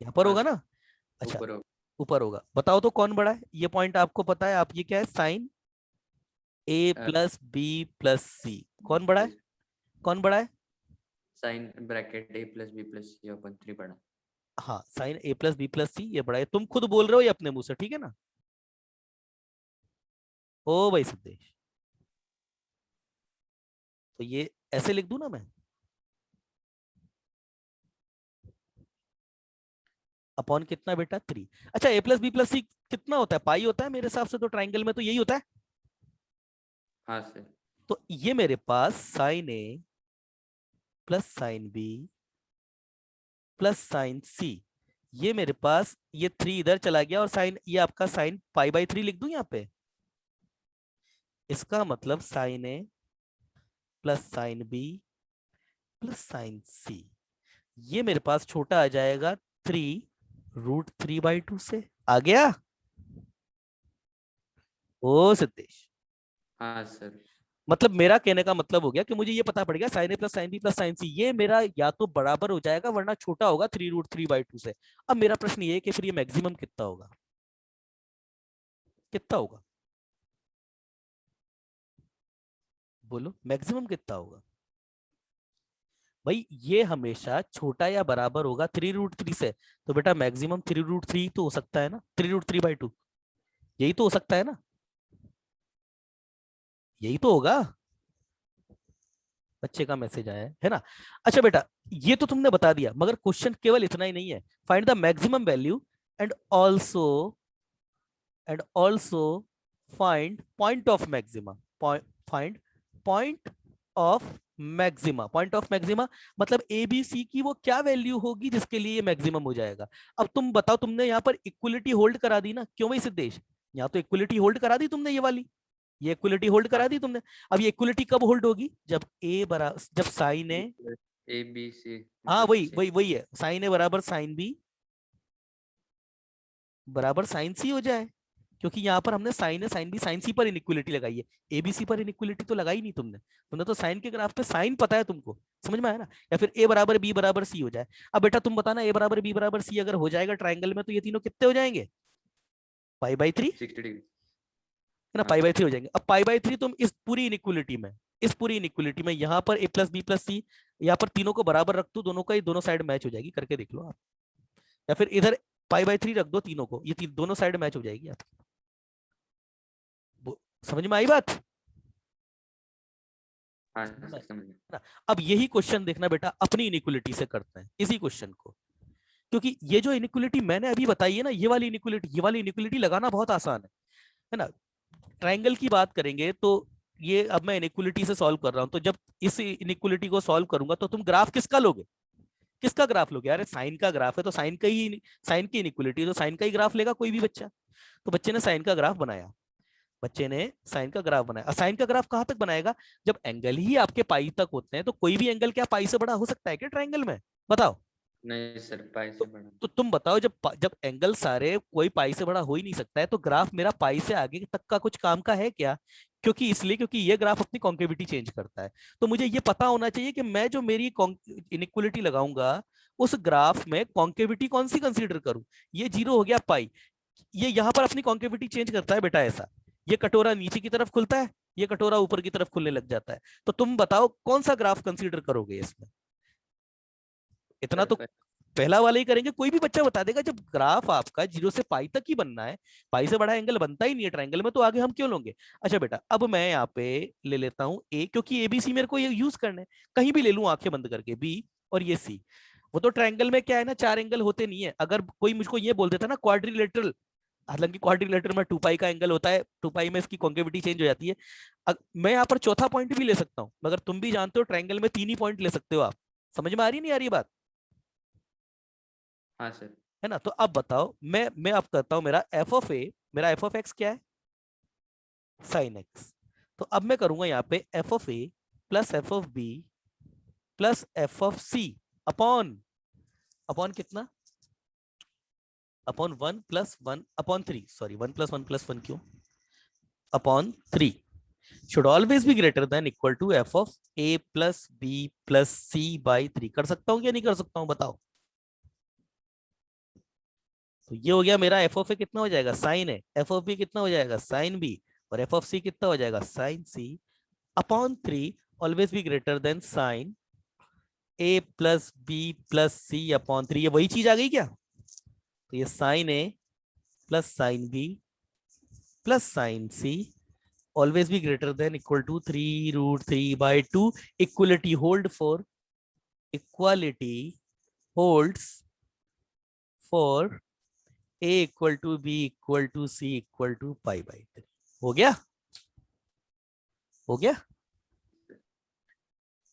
यहां पर हाँ होगा सर, ना? अच्छा, ऊपर हो। ऊपर होगा। बताओ तो कौन बड़ा है, ये पॉइंट आपको पता है, आप ये क्या है साइन ए प्लस बी प्लस सी, कौन बड़ा है, कौन बड़ा है? साइन ब्रैकेट ए प्लस बी प्लस सी अपन 3 पढ़ा। हाँ साइन ए प्लस बी प्लस सी, ये बड़ा है। तुम खुद बोल रहे हो ये अपने मुंह से, ठीक है ना? ओ भाई सिद्धेश, तो ये ऐसे लिख दूं ना मैं, अपॉन कितना बेटा 3। अच्छा ए प्लस बी प्लस सी कितना होता है, पाई होता है मेरे हिसाब से, तो ट्राइंगल में तो यही होता है। हाँ सर। तो ये मेरे पास साइन ए plus sine B plus sine C, ये मेरे पास ये 3 इधर चला गया, और साइन, ये आपका साइन पाई बाई 3 लिख दूं यहाँ पे। इसका मतलब साइन ए plus sine B plus sine C, ये मेरे पास छोटा आ जाएगा 3√3/2 से। आ गया? ओ सिद्धेश, हाँ सर। मतलब मेरा कहने का मतलब हो गया कि मुझे ये पता पड़ गया साइन ए plus sine B plus sine C, ये मेरा या तो बराबर हो जाएगा वरना छोटा होगा 3√3/2 से। अब मेरा प्रश्न ये है कि फिर ये मैक्सिमम कितना होगा, कितना होगा, बोलो मैक्सिमम कितना होगा? भाई ये हमेशा छोटा या बराबर होगा 3√3 से, तो बेटा मैक्सिमम 3√3 तो हो सकता है ना, 3√3/2, यही तो हो सकता है ना, यही तो होगा। बच्चे का मैसेज आया है ना। अच्छा बेटा, ये तो तुमने बता दिया, मगर क्वेश्चन केवल इतना ही नहीं है। Find the maximum value and also find point of maxima. Find point of maxima. Point of maxima मतलब ए बी सी की वो क्या वैल्यू होगी जिसके लिए ये मैक्सिमम हो जाएगा। अब तुम बताओ, तुमने यहाँ पर इक्वलिटी होल्ड करा दी ना, क्यों भाई सिद्धेश? यहाँ तो इक्वलिटी होल्ड करा दी तुमने, ये वाली, ये इक्वलिटी होल्ड करा दी तुमने। अब ये इक्वलिटी कब होल्ड होगी? जब ए बराबर, जब साइन ए, ए बी सी हाँ मतलब वही सी। वही वही है, साइन ए बराबर साइन बी बराबर साइन सी हो जाए। क्योंकि यहाँ पर हमने साइन ए साइन बी साइन सी पर इनइक्वलिटी लगाई है, एबीसी पर इनइक्वलिटी तो लगाई नहीं तुमने। तुमने तो साइन के ग्राफ पे साइन पता है तुमको, समझ में आया ना। या फिर ए बराबर बी बराबर सी हो जाए। अब बेटा तुम बताना, ए बराबर बी बराबर सी अगर हो जाएगा ट्राइंगल में, तो ये तीनों कितने हो जाएंगे? पाई बाई 3 है 60 डिग्री। ना, हाँ पाई बाई सर। 3 हो जाएंगे। अब पाई बाई 3 तुम इस पूरी इनइक्वलिटी में, इस पूरी इनइक्वलिटी में यहाँ पर ए प्लस बी प्लस सी, यहाँ पर तीनों को बराबर रख दो, दोनों का ही दोनों साइड मैच हो जाएगी, करके देख लो आप। या फिर इधर पाई बाई 3 रख दो तीनों को, ये दोनों साइड मैच हो जाएगी आपकी। समझ में आई बात? हाँ समझ में सर आई समझ गया। ना? अब यही क्वेश्चन देखना बेटा, अपनी इनइक्वलिटी से करते हैं इसी क्वेश्चन को। क्योंकि ये जो इनइक्वलिटी मैंने अभी बताई है ना, ये वाली इनइक्वलिटी, ये वाली इनइक्वलिटी लगाना बहुत आसान है ना। ट्राइंगल की बात करेंगे तो ये अब मैं इनइक्वलिटी से सॉल्व कर रहा हूं, तो जब इस इनइक्वलिटी को सॉल्व करूंगा तो तुम ग्राफ किसका लोगे? किसका ग्राफ लोगे? अरे साइन का ग्राफ है तो साइन का ही, साइन की इनइक्वलिटी तो साइन का ही ग्राफ लेगा कोई भी बच्चा। तो बच्चे ने साइन का ग्राफ बनाया, बच्चे ने साइन का ग्राफ बनाया। साइन का ग्राफ कहां तक बनाएगा? जब एंगल ही आपके पाई तक होते हैं, तो कोई भी एंगल क्या पाई से बड़ा हो सकता है क्या ट्राइंगल में? बताओ। नहीं सर, पाई तो, से बड़ा। तो तुम बताओ, जब एंगल सारे कोई पाई से बड़ा हो ही नहीं सकता है, तो ग्राफ मेरा पाई से आगे तक का कुछ काम का है क्या? क्योंकि इसलिए, क्योंकि ये ग्राफ अपनी कॉन्केविटी चेंज करता है। तो मुझे ये पता होना चाहिए कि मैं जो मेरी इनइक्वलिटी लगाऊंगा, उस ग्राफ में कॉन्केविटी कौन सी कंसीडर करूं। ये 0 हो गया पाई, ये यहां पर अपनी कॉन्केविटी चेंज करता है बेटा ऐसा। ये कटोरा नीचे की तरफ खुलता है, ये कटोरा ऊपर की तरफ खुलने लग जाता है। तो तुम बताओ कौन सा ग्राफ कंसीडर करोगे इसमें? इतना सर तो पहला वाला ही करेंगे, कोई भी बच्चा बता देगा। जब ग्राफ आपका 0 से पाई तक ही बनना है, पाई से बड़ा एंगल बनता ही नहीं है ट्राइंगल में, तो आगे हम क्यों लोगे? अच्छा बेटा, अब मैं यहाँ पे ले लेता हूँ ए, क्योंकि एबीसी मेरे को ये यूज करना है। कहीं भी ले लूं आंखें बंद करके, बी और ये सी। वो तो ट्राइंगल में क्या है ना, 4 एंगल होते नहीं है। अगर कोई मुझको ये बोल देता ना क्वाड्रिलेटरल, हालांकि क्वाड्रिलेटरल में 2 पाई का एंगल होता है, 2 पाई में इसकी कॉन्केविटी चेंज हो जाती है। मैं यहाँ पर चौथा पॉइंट भी ले सकता हूँ, मगर तुम भी जानते हो ट्राइंगल में 3 ही पॉइंट ले सकते हो आप। समझ में आ रही नहीं आ रही बात? हाँ सर। है ना। तो अब बताओ, मैं अब करता हूं मेरा एफ ऑफ ए, मेरा एफ ऑफ एक्स क्या है? Sine x. तो अब मैं करूंगा यहाँ पे f of a plus f of b plus f of c upon, upon कितना? अपॉन 1+1 अपॉन 3, सॉरी 1+1+1 क्यों? Upon 3 should always be greater than equal to f of a plus b plus c by 3। कर सकता हूँ क्या नहीं कर सकता हूँ बताओ? तो ये हो गया मेरा एफ ऑफ ए कितना हो जाएगा? Sine a. F of b कितना हो जाएगा? Sine b. और एफ ऑफ सी कितना हो जाएगा? Sine C upon 3, always be greater than sine A plus B plus c upon 3। ये वही चीज आ गई क्या? तो ये sine A plus sine B plus sine c always be greater than equal to 3√3/2। Equality hold for, equality holds for a equal to B equal to C equal to pi. हो गया? हो गया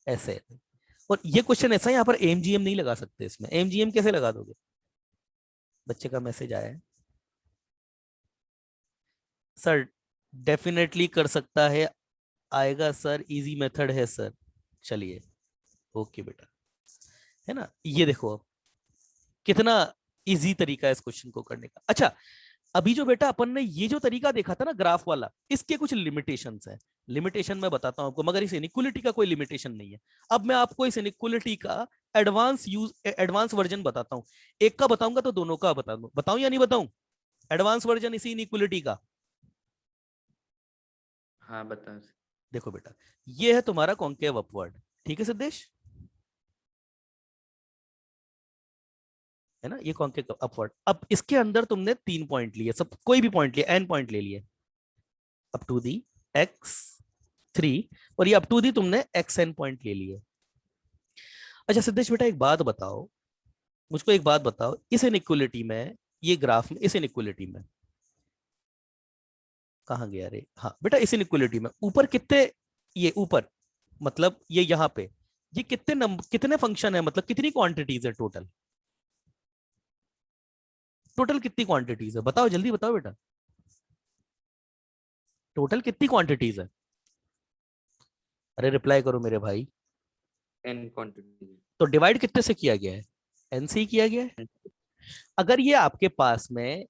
ऐसे। और ये क्वेश्चन ऐसा है, यहाँ पर एमजीएम नहीं लगा सकते। इसमें एमजीएम कैसे लगा दोगे? बच्चे का मैसेज आया है, सर डेफिनेटली कर सकता है, आएगा सर, इजी मेथड है सर। चलिए ओके बेटा, है ना। ये देखो अब कितना इजी तरीका है इस क्वेश्चन को करने का। अच्छा, अभी जो बेटा अपन ने ये जो तरीका देखा था ना ग्राफ वाला, इसके कुछ लिमिटेशंस हैं। लिमिटेशन मैं बताता हूं आपको, मगर इस इनइक्वलिटी का कोई लिमिटेशन नहीं है। अब मैं आपको इस इनइक्वलिटी का एडवांस वर्जन बताता हूं। एक का बताऊंगा तो दोनों का बता दूं, बताऊं या नहीं बताऊं? एडवांस वर्जन इसी इनइक्वलिटी का। हाँ बताओ सर। देखो बेटा, ये है तुम्हारा कॉन्केव अपवर्ड, ठीक है सिद्धेश, है ना, ये कॉन्केव अपवर्ड। अब इसके अंदर तुमने 3 पॉइंट लिए, सब कोई भी पॉइंट लिए, n पॉइंट ले लिए, अप टू दी x 3 और ये अप टू दी तुमने xn पॉइंट ले लिए। अच्छा सिद्धेश बेटा एक बात बताओ, मुझको एक बात बताओ, इस इनइक्वलिटी में, ये ग्राफ में, इस इनइक्वलिटी में कहाँ गया रे, हाँ बेटा इस इनइक्वलिटी में ऊपर कितने, ये ऊपर मतलब ये यहाँ पे ये कितने नंबर, कितने फंक्शन है, मतलब कितनी क्वांटिटीज है टोटल, टोटल कितनी क्वांटिटीज है बताओ, जल्दी बताओ बेटा, टोटल कितनी क्वांटिटीज है, अरे रिप्लाई करो मेरे भाई। n quantity। तो डिवाइड कितने से किया गया है, एन से ही किया गया है। अगर ये आपके पास में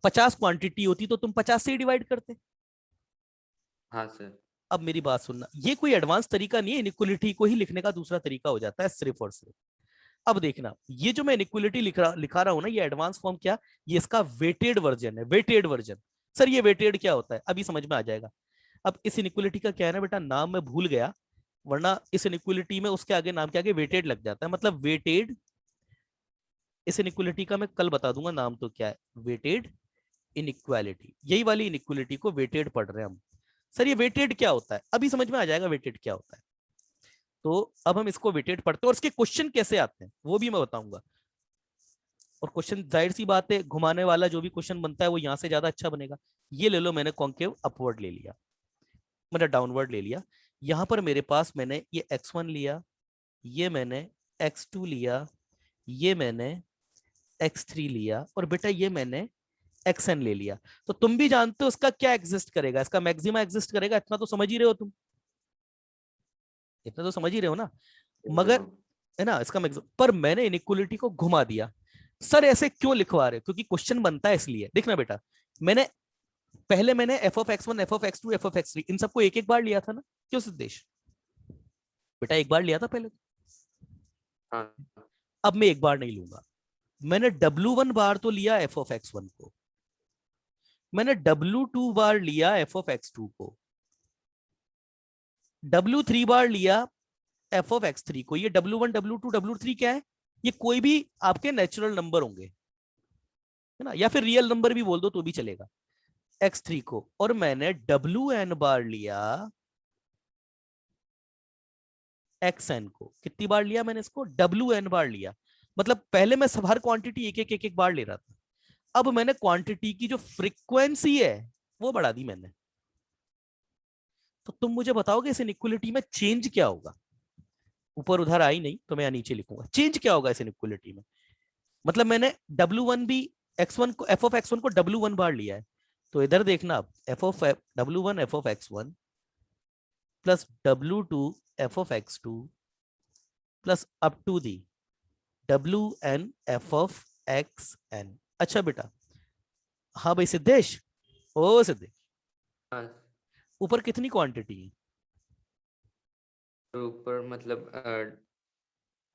50 क्वांटिटी होती तो तुम 50 से ही डिवाइड करते। हाँ सर। अब मेरी बात सुनना, ये कोई एडवांस तरीका नहीं है, इनइक्वलिटी को ही लिखने का दूसरा तरीका हो जाता है सिर्फ और सिर्फ। अब देखना, ये जो मैं इनइक्वलिटी लिखा रहा हूं ना, ये एडवांस फॉर्म क्या, ये इसका वेटेड वर्जन है, वेटेड वर्जन। सर ये वेटेड क्या होता है, अभी समझ में आ जाएगा। अब इस इनइक्वलिटी का क्या है ना बेटा, नाम मैं भूल गया, वरना इस इनइक्वलिटी में उसके आगे नाम के आगे वेटेड लग जाता है, मतलब वेटेड। इस इनइक्वलिटी का मैं कल बता दूंगा नाम तो क्या है, वेटेड इनइक्वालिटी, यही वाली इनइक्वलिटी को वेटेड पढ़ रहे हैं हम। सर ये वेटेड क्या होता है, अभी समझ में आ जाएगा वेटेड क्या होता है। तो अब हम इसको वेटेड पढ़ते हैं और इसके क्वेश्चन कैसे आते हैं वो भी मैं बताऊंगा। और क्वेश्चन जाहिर सी बात है, घुमाने वाला जो भी क्वेश्चन बनता है वो यहां से ज्यादा अच्छा बनेगा। ये ले लो, मैंने कॉन्केव अपवर्ड ले लिया, मैंने डाउनवर्ड ले लिया। यहां पर मेरे पास मैंने ये x1 लिया, ये मैंने x2 लिया, ये मैंने x3 लिया, और बेटा ये मैंने xn ले लिया। तो तुम भी जानते हो इसका क्या एग्जिस्ट करेगा, इसका मैक्सिमा एग्जिस्ट करेगा, इतना तो समझ ही रहे हो तुम, इतना तो समझ ही रहे हो ना। मगर है ना, इसका मैक्सिमम, पर मैंने इनइक्वलिटी को घुमा दिया। सर ऐसे क्यों लिखवा रहे हो, क्योंकि क्वेश्चन बनता है इसलिए। देखना बेटा, मैंने पहले मैंने F of x one, F of x two, F of X three, इन सबको एक एक बार लिया था ना, क्यों सिद्धेश बेटा, एक बार लिया था पहले। हाँ अब मैं एक बार नहीं लूंगा, मैंने W1 बार तो लिया एफ ऑफ एक्स वन को, मैंने W2 बार लिया एफ ऑफ एक्स टू को, W3 बार लिया एफ ऑफ एक्स थ्री को। ये W1, W2, W3 क्या है, ये कोई भी आपके नेचुरल नंबर होंगे, है ना, या फिर रियल नंबर भी बोल दो तो भी चलेगा, x3 को। और मैंने wn बार लिया xn को। कितनी बार लिया मैंने इसको, wn बार लिया। मतलब पहले मैं सब हर क्वांटिटी एक एक बार ले रहा था, अब मैंने क्वांटिटी की जो फ्रीक्वेंसी है वो बढ़ा दी मैंने। तो तुम मुझे बताओगे इस इनइक्वलिटी में चेंज क्या होगा, ऊपर उधर आई नहीं तो मैं यहाँ नीचे लिखूंगा, चेंज क्या होगा इस इनइक्वलिटी में। मतलब मैंने W1 भी x1 को, f ऑफ x1 को W1 बार लिया है, तो इधर देखना आप, f of W1 f of x1 plus W2 f of x2 plus up to the WN f of xn। अच्छा बेटा, हाँ भाई सिद्धेश, ओ सिद्धेश, हाँ। ऊपर कितनी क्वांटिटी है, तो ऊपर मतलब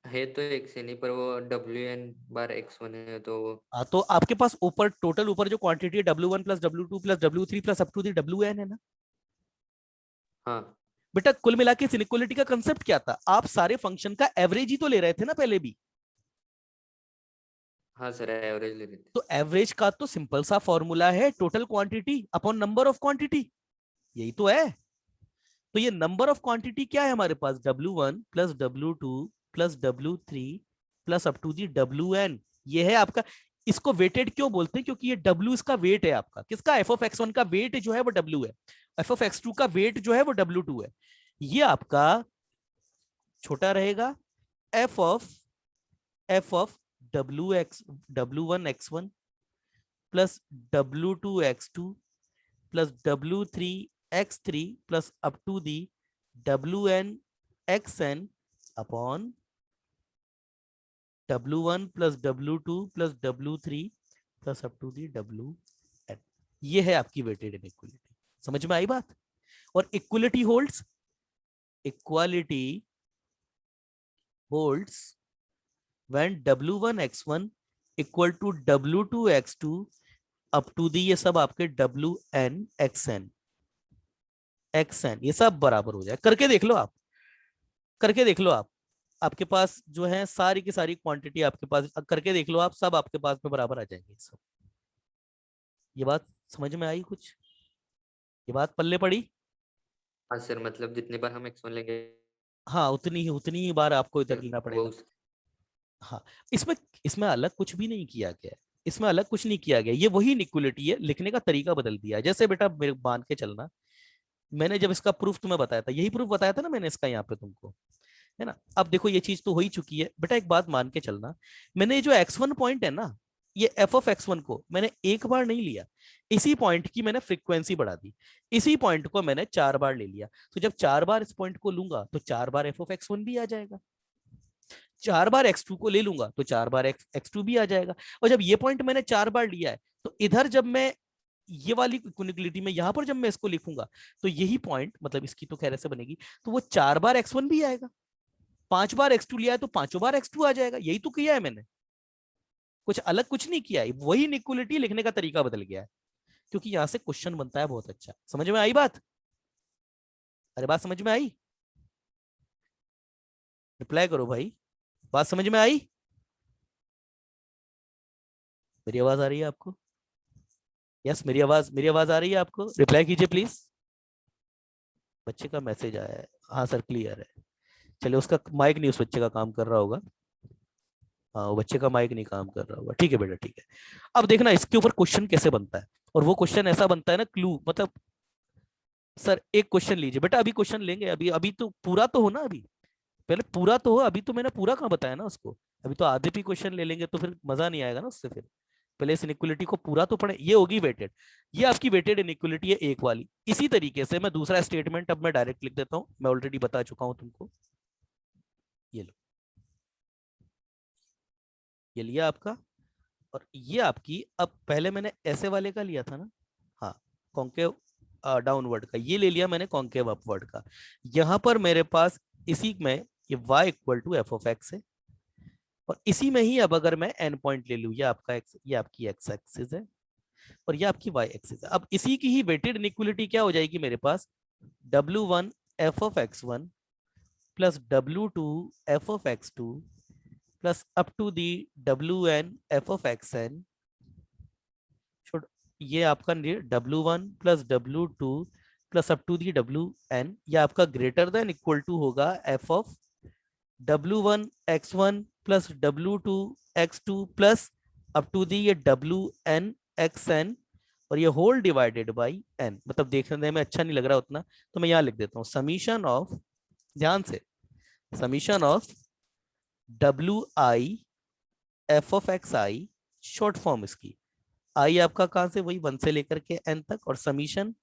है तो एक से नहीं, पर वो WN बार x1 है तो वो। हाँ तो आपके पास ऊपर टोटल, ऊपर जो क्वांटिटी है W1 plus W2 plus W3 plus up to the WN है ना। हाँ बेटा कुल मिला के इस इनइक्वालिटी का कंसेप्ट क्या था, आप सारे फंक्शन का एवरेज ही तो ले रहे थे ना पहले भी। हाँ सर, एवरेज ले रहे थे। तो एवरेज का तो सिंपल सा फॉर्मूला है total quantity upon number of quantity, यही तो है। तो ये नंबर ऑफ क्वांटिटी क्या है हमारे पास, W1 plus W2 plus W3 plus up to the WN, ये है आपका। इसको वेटेड क्यों बोलते हैं, क्योंकि ये W इसका वेट है आपका, किसका, एफ ऑफ x1 का वेट जो है वो W है, एफ ऑफ x2 का वेट जो है वो W2 है। ये आपका छोटा रहेगा f of W1 x1 plus W2 x2 plus W3 x3 plus up to the WN xn upon W1 plus W2 plus W3 plus up to the WN। ये है आपकी वेटेड इनइक्वालिटी, समझ में आई बात। और equality holds, equality holds when W1 x1 equal to W2 x2 up to the, ये सब आपके WN xn ये सब बराबर हो जाए। करके देख लो आप, करके देख लो आप, आपके पास जो है सारी की सारी क्वांटिटी आपके पास, करके देख लो आप, सब आपके पास में बराबर आ जाएंगे सब। ये बात समझ में आई कुछ, ये बात पल्ले पड़ी। हाँ सर, मतलब जितनी बार हम x1 लेंगे हाँ उतनी ही बार आपको इधर लेना वो पड़ेगा। हाँ, इसमें इसमें अलग कुछ भी नहीं किया गया है, इसमें अलग कुछ नहीं किया गया, ये वही इक्वलिटी है, लिखने का तरीका बदल दिया है। जैसे बेटा मेरे मान के चलना, मैंने जब इसका प्रूफ तुम्हें बताया था, यही प्रूफ बताया था ना मैंने इसका यहाँ पे तुमको, है ना। अब देखो ये चीज तो हो ही चुकी है बेटा, एक बात मान के चलना, मैंने ये जो x1 पॉइंट है ना, ये एफ ऑफ x1 को मैंने एक बार नहीं लिया, इसी पॉइंट की मैंने फ्रीक्वेंसी बढ़ा दी, इसी पॉइंट को मैंने 4 बार ले लिया। तो जब 4 बार इस पॉइंट को लूंगा तो 4 बार एफ ऑफ x1 भी आ जाएगा, 4 बार x2 को ले लूंगा तो 4 बार x2 भी आ जाएगा। और जब ये पॉइंट मैंने 4 बार लिया है, तो इधर जब मैं ये वाली इक्विलिटी में यहां पर जब मैं इसको लिखूंगा, तो यही पॉइंट मतलब इसकी तो खैर ऐसे बनेगी, तो वो 4 बार x1 भी आएगा, 5 बार x2 लिया है तो 5 बार x2 आ जाएगा। यही तो किया है मैंने, कुछ अलग कुछ नहीं किया है, वही इक्विलिटी लिखने का तरीका बदल गया है, क्योंकि यहां से क्वेश्चन बनता है बहुत अच्छा। समझ में आई बात? अरे बात समझ में आई? रिप्लाई करो भाई, बात समझ में आई? मेरी आवाज आ रही है आपको? यस, मेरी आवाज आ रही है आपको? रिप्लाई कीजिए प्लीज। बच्चे का मैसेज आया है, हाँ सर क्लियर है। चलिए, उसका माइक नहीं उस बच्चे का काम कर रहा होगा, हाँ वो बच्चे का माइक नहीं काम कर रहा होगा, ठीक है बेटा ठीक है। अब देखना इसके ऊपर क्वेश्चन कैसे बनता है, और वो क्वेश्चन ऐसा बनता है ना, क्लू मतलब, सर एक क्वेश्चन लीजिए बेटा, अभी क्वेश्चन लेंगे, अभी अभी तो पूरा तो हो ना, अभी पहले पूरा तो हो, अभी तो मैंने पूरा कहाँ बताया ना उसको, अभी तो आधे भी क्वेश्चन ले लेंगे तो फिर मजा नहीं आएगा ना उससे फिर। पहले इस इनइक्वलिटी को पूरा तो पढ़े, ये होगी वेटेड, ये आपकी वेटेड इनइक्वलिटी है एक वाली। इसी तरीके से मैं दूसरा स्टेटमेंट अब मैं डायरेक्ट लिख देता हूं, मैं ऑलरेडी बता चुका हूं तुमको, ये लो, ये लिया आपका। और ये आपकी, अब पहले मैंने ऐसे वाले का लिया था ना, हाँ कॉन्केव डाउनवर्ड का, ये ले लिया मैंने कॉन्केव अपवर्ड का। यहां पर मेरे पास इसी में ये y equal to F of x है, और इसी में ही अब अगर मैं एन पॉइंट ले लूँ, ये आपका एक्स, ये आपकी एक्स एक्सिस है और ये आपकी वाई एक्सिस है। अब इसी की ही वेटेड इनइक्वलिटी क्या हो जाएगी मेरे पास, W1 f of x1 plus W2 f of x2 plus up to the WN f of xn, ये आपका W1 plus W2 plus up to the WN, ये आपका ग्रेटर देन इक्वल टू होगा f of W1 x1 plus W2 x2 plus up to the ये WN xn, और ये होल डिवाइडेड बाई n। मतलब देखने में अच्छा नहीं लग रहा उतना, तो मैं यहाँ लिख देता हूँ समीशन ऑफ, ध्यान से, summation of WI F of x I, short form इसकी, आई आपका कहां से, वही 1 से लेकर के n तक, और समीशन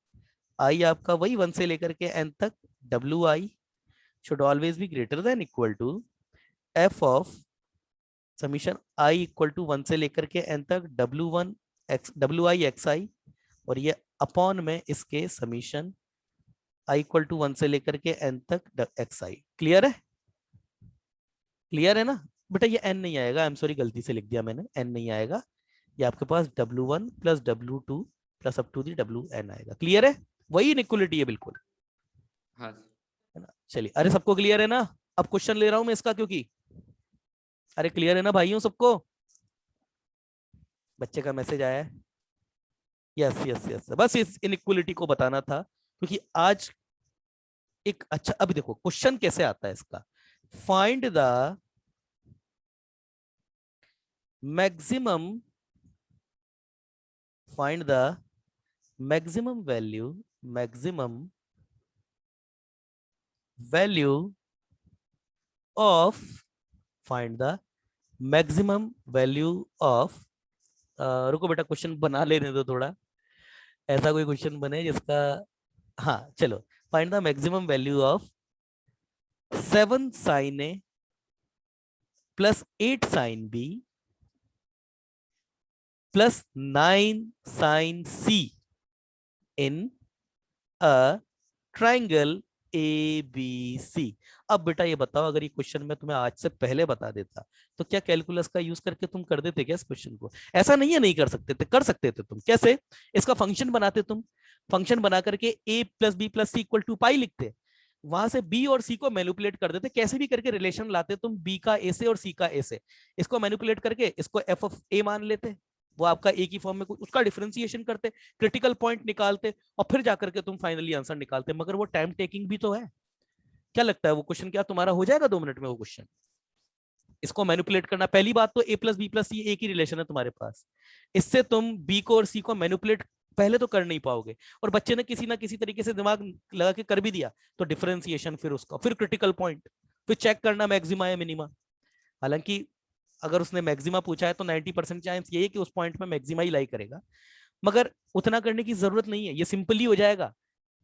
आई आपका वही 1 से लेकर के n तक, WI should always be greater than equal to f of summation I equal to 1 से लेकर के n तक W1 x WI XI, और ये अपॉन में इसके समीशन I इक्वल टू 1 से लेकर के n तक XI। क्लियर है? क्लियर है ना बेटा? ये n नहीं आएगा, आई एम सॉरी गलती से लिख दिया मैंने, n नहीं आएगा, ये आपके पास W1 plus W2 plus up to the WN आएगा। क्लियर है? वही इनइक्वलिटी है बिल्कुल, हाँ है ना। चलिए, अरे सबको क्लियर है ना? अब क्वेश्चन ले रहा हूं मैं इसका, क्योंकि अरे क्लियर है ना भाइयों सबको? बच्चे का मैसेज आया है, यस यस यस, बस इस इनइक्वलिटी को बताना था, क्योंकि आज एक अच्छा, अभी देखो क्वेश्चन कैसे आता है इसका, find the maximum, find the maximum value, maximum value of, find the maximum value of, रुको बेटा क्वेश्चन बना लेने दो थोड़ा, ऐसा कोई क्वेश्चन बने जिसका, हाँ चलो, find the maximum value of 7 sin A plus 8 sin B plus 9 sin C in a triangle ABC। अब बेटा ये बताओ, अगर ये क्वेश्चन मैं तुम्हें आज से पहले बता देता, तो क्या कैलकुलस का यूज करके तुम कर देते क्या इस क्वेश्चन को? ऐसा नहीं है नहीं कर सकते थे, कर सकते थे तुम। कैसे? इसका फंक्शन बनाते तुम, फंक्शन बना करके a plus B plus C equal to pi लिखते, वहां से b और c को मैनिपुलेट कर देते, कैसे भी करके रिलेशन लाते तुम, b का a से और c का a से, इसको मैनिपुलेट करके इसको f ऑफ a मान लेते, वो आपका एक ही फॉर्म में कुछ उसका डिफरेंशिएशन करते, क्रिटिकल पॉइंट निकालते और फिर जाकर के तुम फाइनली आंसर निकालते, मगर वो टाइम टेकिंग भी तो है। क्या लगता है वो क्वेश्चन क्या तुम्हारा हो जाएगा 2 मिनट में वो क्वेश्चन? इसको मैनिपुलेट करना, पहली बात तो ए प्लस बी प्लस सी एक ही रिलेशन है तुम्हारे पास, इससे तुम बी को और सी को मैनिपुलेट पहले तो कर नहीं पाओगे, और बच्चे ने किसी ना किसी तरीके से दिमाग लगा के कर भी दिया तो डिफरेंशिएशन, फिर उसका, फिर क्रिटिकल पॉइंट, फिर चेक करना मैक्सिमा या मिनिमा। हालांकि अगर उसने मैक्सिमा पूछा है तो 90% चांस ये है कि उस पॉइंट में मैक्सिमा ही लाई करेगा, मगर उतना करने की जरूरत नहीं है, ये सिंपली हो जाएगा।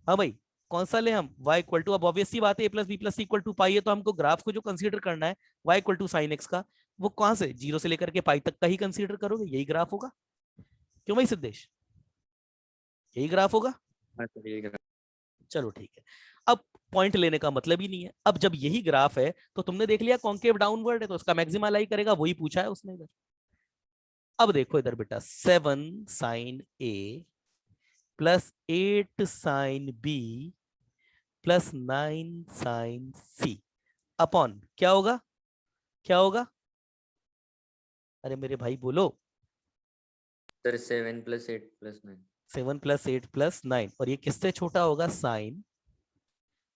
हाँ भाई, कौन सा ले हम y इक्वल टू, अब ऑब्वियस सी बात है, A plus B plus C equal to pi है, तो हमको ग्राफ को जो कंसीडर करना है y equal to sine x का, वो कहां से, 0 से लेकर के पाई तक का ही कंसीडर करोगे, यही ग्राफ होगा। क्यों भाई सिद्धेश, यही ग्राफ होगा? हाँ सर ये चलो ठीक है। अब पॉइंट लेने का मतलब ही नहीं है, अब जब यही ग्राफ है तो तुमने देख लिया कॉन्केव डाउनवर्ड है तो उसका मैक्सिमा लाई करेगा, वही पूछा है उसने इधर। अब देखो इधर बेटा, 7 साइन ए plus 8 sine B plus 9 sine सी अपॉन क्या होगा, क्या होगा? अरे मेरे भाई बोलो। सर 7 + 8 + 9। 7 + 8 + 9, और ये किससे छोटा होगा, साइन,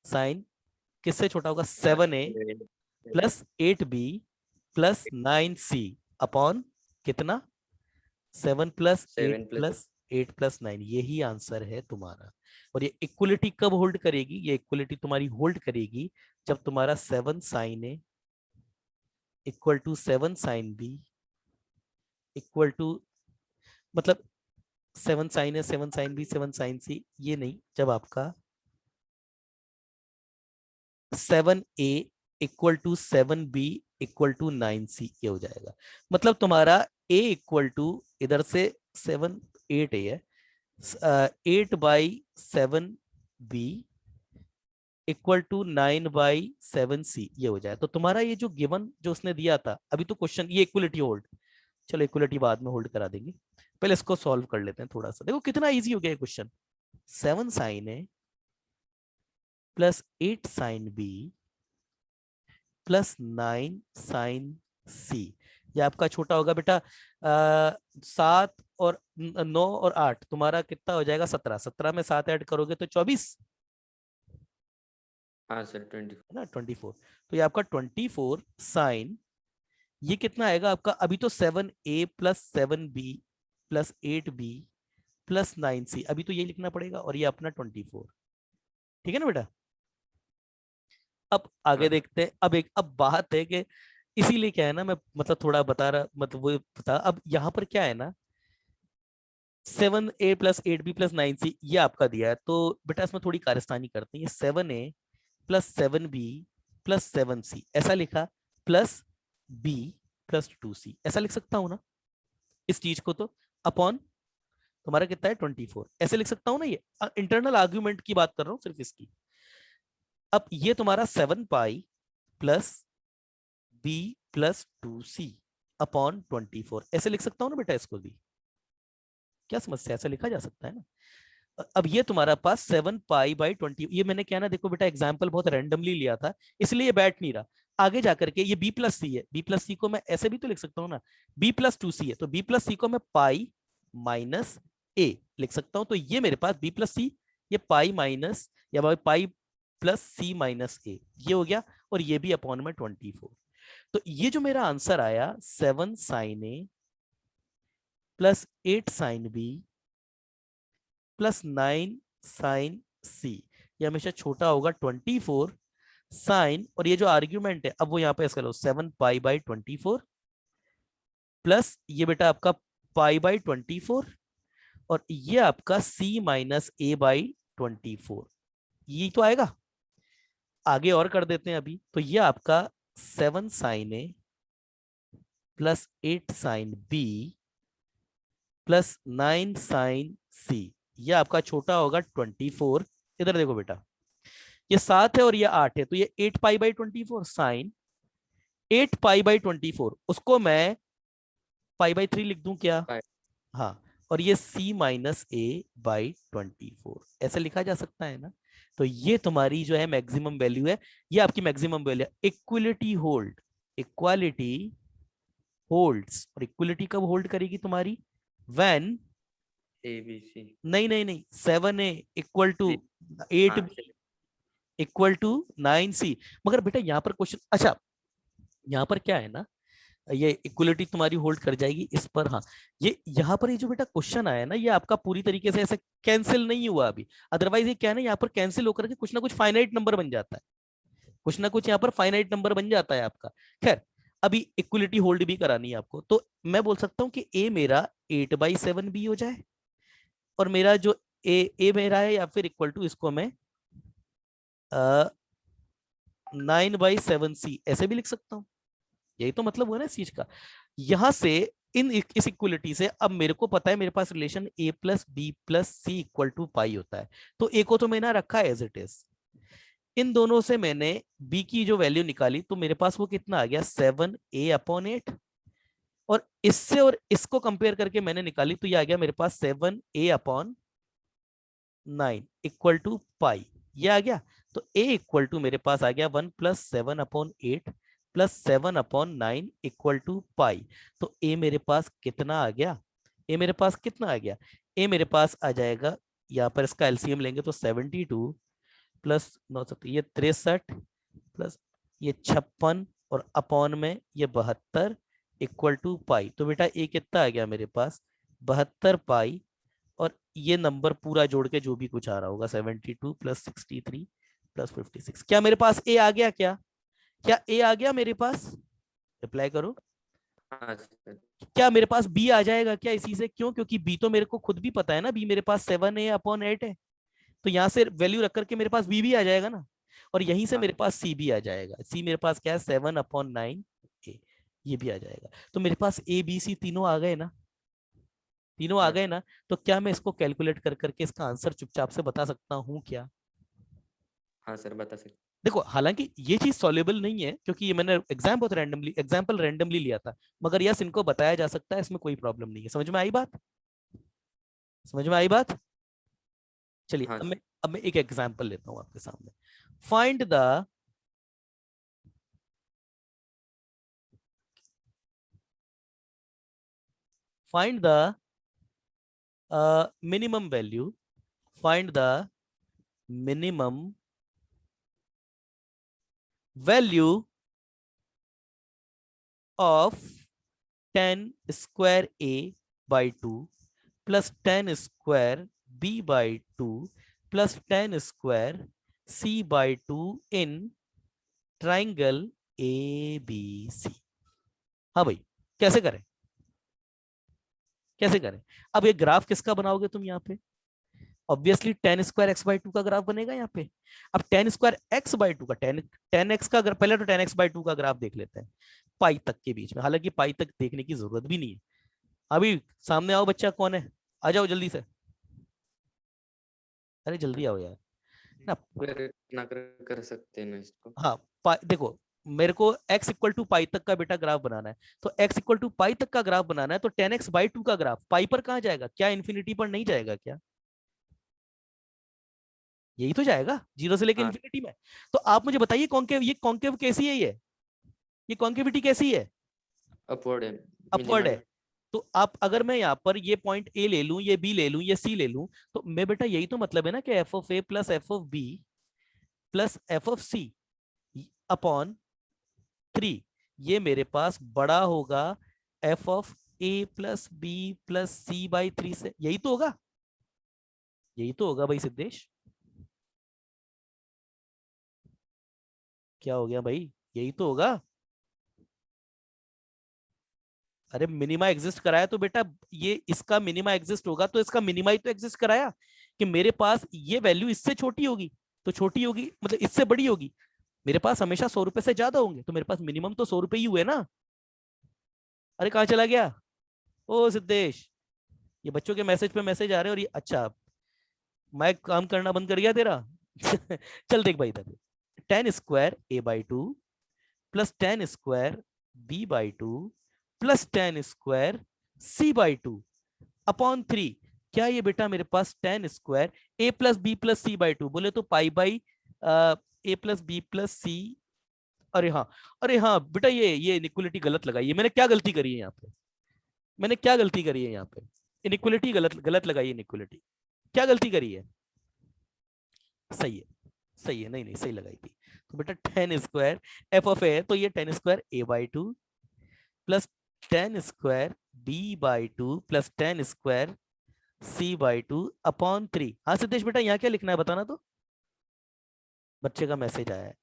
साइन किससे छोटा होगा, 7a plus 8b plus 9c upon कितना, 7 + 8 7 + + 8 + 9, यही आंसर है तुम्हारा। और ये इक्वलिटी कब होल्ड करेगी, ये इक्वलिटी तुम्हारी होल्ड करेगी जब तुम्हारा 7 sin a equal to 7 sin b equal to, मतलब 7 sin a 7 sin b 7 sin c, ये नहीं, जब आपका 7a equal to 7b equal to 9c, ये हो जाएगा। मतलब तुम्हारा a इक्वल टू, इधर से 7 8 a है, 8/7b इक्वल टू 9/7c, ये हो जाए। तो तुम्हारा ये जो गिवन जो उसने दिया था अभी, तो क्वेश्चन ये इक्वलिटी होल्ड, चलो इक्वलिटी बाद में होल्ड करा देंगे, पहले इसको सॉल्व कर लेते हैं थोड़ा सा। देखो कितना इजी हो गया question, 7 sin a plus 8 sin b plus 9 sin c, ये आपका छोटा होगा बेटा, 7 और 9 और 8, तुम्हारा कितना हो जाएगा, 17, 17 में 7 ऐड करोगे तो 24, हाँ सर 24। है ना, 24। तो ये आपका 24 साइन, ये कितना आएगा आपका, अभी तो 7a plus 7b plus 8b plus 9c, अभी तो ये लिखना पड़ेगा, और ये अपना 24, ठीक है ना बेटा। अब आगे हाँ देखते हैं, अब बात है कि इसीलिए क्या है ना, मैं मतलब थोड़ा बता रहा, मतलब वो बता, अब यहाँ पर क्या है ना, 7a plus 8b plus 9c ये आपका दिया है, तो बेटा इसमें थोड़ी कारस्तानी करते हैं, ये 7a plus 7b plus 7c ऐसा लिखा, प्लस b प्लस 2c ऐसा लिख सकता हूँ ना इस चीज को, तो अपॉन तुम्हारा कितना है 24, ऐसे लिख सकता हूँ ना, ये इंटरनल आर्ग्यूमेंट की बात कर रहा हूँ सिर्फ इसकी। अब ये तुम्हारा 7 pi plus b plus 2c upon 24 ऐसे लिख सकता हूँ ना बेटा इसको भी, क्या समस्या, ऐसा लिखा जा सकता है ना। अब ये तुम्हारा पास 7 पाई/20, ये मैंने क्या ना, देखो बेटा एग्जाम्पल बहुत रैंडमली लिया था इसलिए ये बैठ नहीं रहा, आगे जाकर के ये b प्लस सी है, b प्लस सी को मैं ऐसे भी तो लिख सकता हूँ ना, b प्लस 2c है तो b प्लस सी को मैं पाई माइनस a लिख सकता हूँ, तो ये मेरे पास b प्लस सी, ये पाई माइनस या pi plus c minus a, ये हो गया, और ये भी अपॉन में 24। तो ये जो मेरा आंसर आया 7 sine a plus 8 sine b plus 9 sine C, ये हमेशा छोटा होगा 24 साइन, और ये जो आर्ग्यूमेंट है अब वो यहाँ पे ऐसा लो 7 पाई/24 प्लस ये बेटा आपका पाई/24, और ये आपका c माइनस a/24, ये तो आएगा। आगे और कर देते हैं अभी, तो ये आपका 7 sine a plus 8 sine b plus 9 sine C, ये आपका छोटा होगा 24, इधर देखो बेटा ये 7 है और ये 8 है, तो ये 8 पाई/24 साइन 8 पाई/24, उसको मैं पाई/3 लिख दूं क्या, पाई। हाँ, और ये c माइनस a/24 ऐसे लिखा जा सकता है ना। तो ये तुम्हारी जो है मैक्सिमम वैल्यू है, ये आपकी मैक्सिमम वैल्यू है। इक्वलिटी होल्ड, इक्वालिटी होल्ड्स, और इक्वलिटी कब होल्ड करेगी तुम्हारी, व्हेन ABC। नहीं नहीं नहीं 7A equal to ji, 8B हाँ इक्वल टू 9C। मगर बेटा यहाँ पर क्वेश्चन, अच्छा यहाँ पर क्या है ना, ये इक्वलिटी तुम्हारी होल्ड कर जाएगी इस पर। हाँ, ये यहाँ पर ये जो बेटा क्वेश्चन आया ना, ये आपका पूरी तरीके से ऐसे कैंसिल नहीं हुआ अभी। अदरवाइज ये क्या है ना, यहाँ पर कैंसिल होकर के कुछ ना कुछ फाइनाइट नंबर बन जाता है, कुछ ना कुछ यहाँ पर फाइनाइट नंबर बन जाता है आपका। खैर, अभी इक्वलिटी होल्ड भी करानी है आपको, तो मैं बोल सकता हूँ कि ए मेरा 8/7 भी हो जाए, और मेरा जो ए मेरा है, या फिर इक्वल टू इसको मैं 9/7C ऐसे भी लिख सकता हूँ। यही तो मतलब हुआ ना इस चीज का। यहां से इस इक्वलिटी से अब मेरे को पता है मेरे पास रिलेशन A+B+C इक्वल टू पाई होता है। तो ए को तो मैंने रखा है एज इट इज। इन दोनों से मैंने बी की जो वैल्यू निकाली, तो मेरे पास वो कितना आ गया 7A/8। और इससे और इसको कंपेयर करके मैंने निकाली, तो ये आ गया मेरे पास 7A/9 इक्वल टू पाई। ये आ गया। तो ए इक्वल टू मेरे पास आ गया 1+7/8 +7/9 इक्वल टू पाई। तो ए मेरे पास कितना आ गया, ए मेरे पास कितना आ गया, ए मेरे पास आ जाएगा, यहाँ पर इसका एलसीएम लेंगे तो 72 प्लस 9, ये 63 प्लस ये 56 और अपॉन में ये 72 इक्वल टू पाई। तो बेटा ए कितना आ गया मेरे पास 72 पाई, और ये नंबर पूरा जोड़ के जो भी कुछ आ रहा होगा 72 प्लस 63 प्लस 56। क्या मेरे पास ए आ गया, क्या क्या ए आ गया मेरे पास? रिप्लाई करो। हाँ सर। क्या मेरे पास बी आ जाएगा क्या इसी से? क्यों? क्योंकि बी तो मेरे को खुद भी पता है ना, बी मेरे पास 7A/8 है। तो यहाँ से वैल्यू रख करके मेरे पास बी भी आ जाएगा ना, और यहीं से हाँ मेरे पास सी भी आ जाएगा। सी मेरे पास क्या है 7/9A, ये भी आ जाएगा। तो मेरे पास ए बी सी तीनों आ गए ना, तीनों आ हाँ गए ना। तो क्या मैं इसको कैलकुलेट कर करके इसका आंसर चुपचाप से बता सकता हूँ क्या? हाँ सर, बता सकते। देखो, हालांकि ये चीज सॉल्युबल नहीं है, क्योंकि ये मैंने एग्जाम्पल रैंडमली लिया था, मगर यस इनको बताया जा सकता है, इसमें कोई प्रॉब्लम नहीं है। समझ में आई बात? समझ में आई बात? चलिए, हाँ अब मैं एक एग्जाम्पल लेता हूं आपके सामने। Find the find the minimum value, find the minimum value of 10 square A/2 plus 10 square B/2 plus 10 square C/2 in triangle ABC। हाँ भाई, कैसे करें, कैसे करें? अब ये ग्राफ किसका बनाओगे तुम यहाँ पे? ऑब्वियसली 10 स्क्वायर x/2 का ग्राफ बनेगा यहाँ पे। अब 10 स्क्वायर x/2 का 10x का पहले तो 10x/2 का ग्राफ देख लेते हैं पाई तक के बीच में। हालांकि पाई तक देखने की जरूरत भी नहीं है। अभी सामने आओ, बच्चा कौन है, आ जाओ जल्दी से। अरे जल्दी आओ यार ना। सर, इतना कर सकते हैं ना इसको। हाँ, देखो, मेरे को x इक्वल टू पाई तक का बेटा ग्राफ बनाना है। तो x इक्वल टू पाई तक का ग्राफ बनाना है, तो 10x/2 का ग्राफ पाई पर कहाँ जाएगा? क्या इन्फिनिटी पर नहीं जाएगा क्या? यही तो जाएगा, 0 से लेकर हाँ, इन्फिनिटी में। तो आप मुझे बताइए कॉन्केव, ये कॉन्केव कैसी है? ये कॉन्केविटी कैसी है? अपवर्ड है। अपवर्ड है। मिनिमल। तो आप, अगर मैं यहाँ पर ये पॉइंट ए ले लूं, ये बी ले लूं, ये सी ले लूं, तो मैं बेटा यही तो मतलब है ना कि f(a) plus f(b) plus f(c) upon 3, ये मेरे पास बड़ा होगा f(a plus b plus c/3 से। यही तो होगा, यही तो होगा भाई सिद्धेश। क्या हो गया भाई? यही तो होगा। अरे मिनिमा एग्जिस्ट कराया तो बेटा, ये इसका मिनिमा एग्जिस्ट होगा तो इसका मिनिमा ही तो एग्जिस्ट कराया, कि मेरे पास ये वैल्यू इससे छोटी होगी, तो छोटी होगी मतलब इससे बड़ी होगी। मेरे पास हमेशा 100 रुपए से ज्यादा होंगे, तो मेरे पास मिनिमम तो 100 रुपए ही हुए ना। अरे कहाँ चला गया ओ सिद्धेश? ये बच्चों के मैसेज पे मैसेज आ रहे हैं, और ये अच्छा, मैं काम करना बंद कर गया तेरा। चल देख भाई इधर, 10 square A/2 plus 10 square B/2 plus 10 square C/2 upon 3। क्या ये बेटा मेरे पास 10 स्क्वायर A+B+C/2 बोले तो पाई/, A+B+C। अरे हाँ, अरे हाँ बेटा, ये इक्वलिटी गलत लगाई है मैंने। क्या गलती करी है यहाँ पे? मैंने क्या गलती करी है यहाँ पे? इनइक्वलिटी गलत गलत लगाई, इनइक्वलिटी क्या गलती करी है? सही है, सही है, नहीं नहीं सही लगाई थी। तो बेटा ten square f of a है, तो ये ten square a by two plus ten square B by two plus ten square C by two upon three. हाँ सिद्धेश बेटा यहाँ क्या लिखना है बताना तो, बच्चे का मैसेज आया है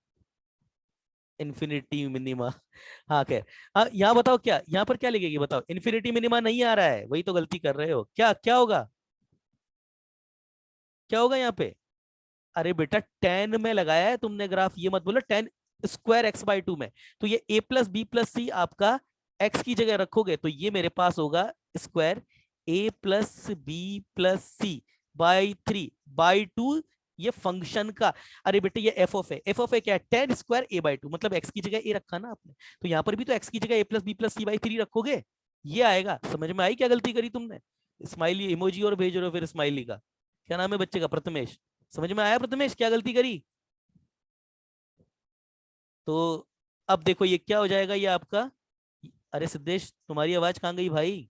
इन्फिनिटी मिनिमा। हाँ खैर, हाँ यहाँ बताओ क्या, यहाँ पर क्या लिखेगी बताओ, इन्फिनिटी मिनिमा नहीं आ रहा है, वही तो गलती कर रहे हो। क्या क्या होगा, क्या होगा यहाँ पे? अरे बेटा टेन में लगाया है तुमने ग्राफ, ये मत बोलो ten square X by to में। तो ये ए प्लस बी प्लस सी आपका एक्स की जगह रखोगे तो ये मेरे पास होगा square a plus B plus C by three by two, ये फंक्शन का। अरे बेटे ये एफ ऑफ ए क्या है, ten square a by two, मतलब एक्स की जगह ए रखा ना आपने, तो यहाँ पर भी तो एक्स की जगह A plus B plus C by three रखोगे, ये आएगा। समझ में आई क्या गलती करी तुमने? स्माइली इमोजी और भेज रहे हो फिर स्माइली का। क्या नाम है बच्चे का? प्रथमेश। समझ में आया प्रथमेश क्या गलती करी? तो अब देखो ये क्या हो जाएगा, ये आपका, अरे सिद्धेश तुम्हारी आवाज कहाँ गई भाई?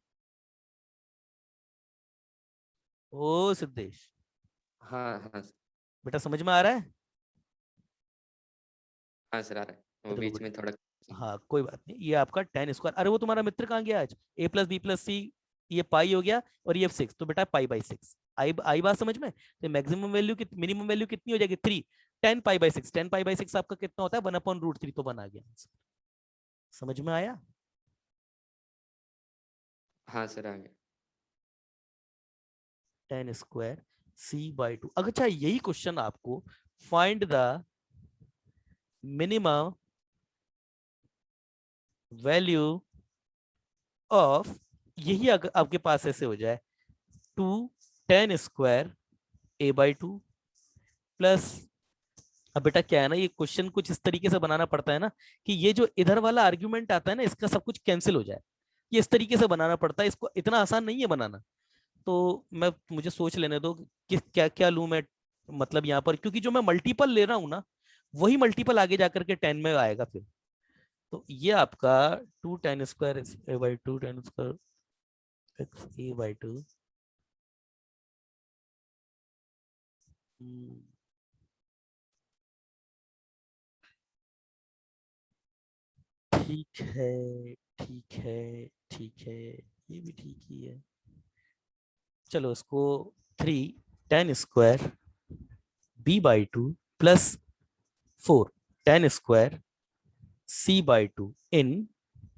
ओ सिद्धेश, हाँ हाँ बेटा समझ में आ रहा है? हाँ सर, आ रहा है वो देखो बीच बेटा, में थोड़ा। हाँ कोई बात नहीं, ये आपका टेन स्क्वायर, अरे वो तुम्हारा मित्र कहाँ गया आज, ए प्लस बी प्लस सी, ये पाई हो गया और ये सिक्स, तो बेटा पाई बाई सिक्स। आई बात समझ में? तो मैक्सिमम वैल्यू की मिनिमम वैल्यू कितनी हो जाएगी? Three. Ten pi by six, ten pi by six आपका कितना होता है? वन अपॉन रूट थ्री, तो बन आ गया। समझ में आया? हाँ सर, आ गया। Ten square C by two. अच्छा यही क्वेश्चन आपको find the minimum value of, यही अगर आपके पास ऐसे हो जाए, two ten square a by two plus, अब बेटा क्या है ना, ये क्वेश्चन कुछ इस तरीके से बनाना पड़ता है ना कि ये जो इधर वाला आर्ग्यूमेंट आता है ना इसका सब कुछ कैंसिल हो जाए, ये इस तरीके से बनाना पड़ता है, इसको इतना आसान नहीं है बनाना। तो मैं, मुझे सोच लेने दो कि क्या क्या लूं मैं, मतलब यहाँ पर क्योंकि जो मैं मल्टीपल ले रहा हूँ ना वही मल्टीपल आगे जाकर के टेन में आएगा फिर। तो ये आपका two ten square a by two ten square x a by two, ठीक है, ठीक है, ठीक है, ये भी ठीक ही है। चलो इसको three ten square B by two plus four ten square C by two in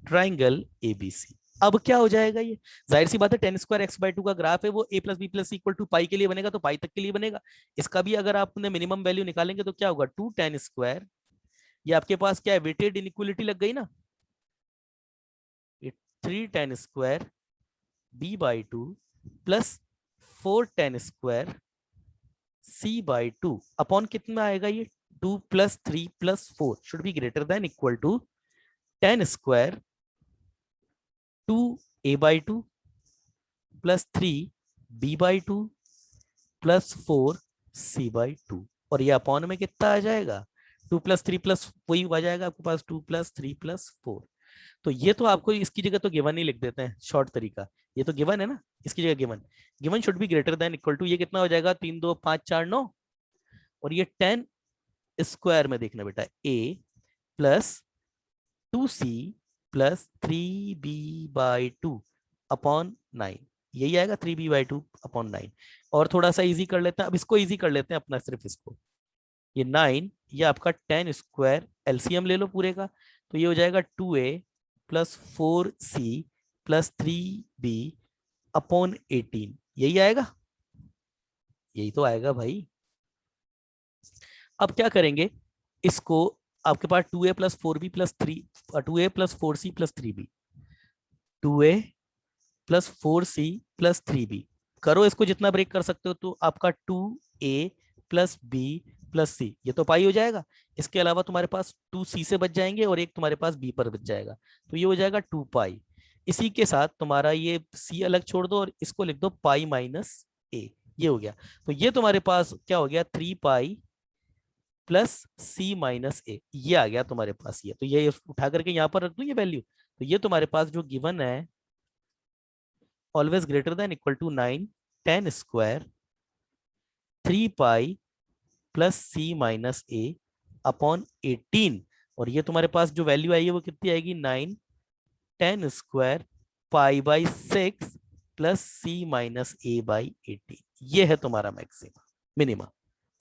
triangle ABC. अब क्या हो जाएगा ये, जाहिर सी बात है ten square X by two का ग्राफ है वो A plus B plus equal to pi के लिए बनेगा, तो पाई तक के लिए बनेगा। इसका भी अगर आपने मिनिमम वैल्यू निकालेंगे तो क्या होगा, टू टेन स्क्वायर, ये आपके पास क्या है, वेटेड इनइक्वलिटी लग गई ना, three ten square B by two plus four ten square C by two upon कितना आएगा ये, two plus three plus four should be greater than equal to ten square two a by two plus three B by two plus four c by two, और ये अपॉन में कितना आ जाएगा, टू प्लस थ्री प्लस वही आ जाएगा आपके पास, two plus three plus four. तो ये तो आपको इसकी जगह तो गिवन ही लिख देते हैं, शॉर्ट तरीका, ये तो गिवन है ना, इसकी जगह given, given should be greater than equal to, ये कितना हो जाएगा, तीन दो पांच चार नौ, और ये टेन स्क्वायर में देखना बेटा A plus two C plus three B by two upon nine, यही आएगा three B by two upon nine. और थोड़ा सा इजी कर लेते हैं, अब इसको इजी कर लेते हैं अपना, सिर्फ इसको, ये नाइन, ये आपका टेन स्क्वायर एलसीएम ले लो पूरे का, तो ये हो जाएगा टू ए प्लस फोर सी plus three b upon eighteen, यही आएगा, यही तो आएगा भाई। अब क्या करेंगे इसको, आपके पास टू ए plus four B plus three, two ए प्लस फोर सी प्लस थ्री बी, टू ए प्लस फोर सी प्लस थ्री बी, करो इसको जितना ब्रेक कर सकते हो, तो आपका टू ए प्लस बी प्लस सी, ये तो पाई हो जाएगा, इसके अलावा तुम्हारे पास टू सी से बच जाएंगे और एक तुम्हारे पास बी पर बच जाएगा, तो ये हो जाएगा टू पाई। इसी के साथ तुम्हारा ये सी अलग छोड़ दो और इसको लिख दो पाई माइनस ए, ये हो गया। तो ये तुम्हारे पास क्या हो गया, three pi plus c minus ए, ये आ गया तुम्हारे पास, ये तो ये उठा करके यहाँ पर रख दूं ये वैल्यू, तो ये तुम्हारे पास जो गिवन है always greater than equal to 9 10 square 3 pi plus c minus a upon 18, और ये तुम्हारे पास जो वैल्यू आई है वो कितनी आएगी 9 10 square pi by 6 plus c minus a by 18। ये है तुम्हारा मैक्सिमम मिनिमम।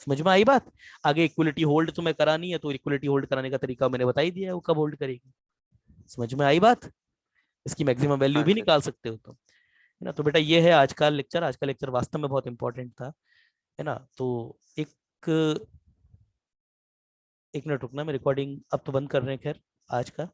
समझ में आई बात? आगे इक्वलिटी होल्ड तुम्हें करानी है तो इक्वलिटी होल्ड कराने का तरीका मैंने बता ही दिया है, वो कब होल्ड करेगी। समझ में आई बात? इसकी मैक्सिमम वैल्यू हाँ भी सर। निकाल सकते हो तुम, है ना। तो बेटा ये है आज का लेक्चर। आज का लेक्चर वास्तव में बहुत इंपॉर्टेंट था, है ना। तो एक एक मिनट रुकना, मैं रिकॉर्डिंग अब तो बंद कर रहे हैं खैर आज का।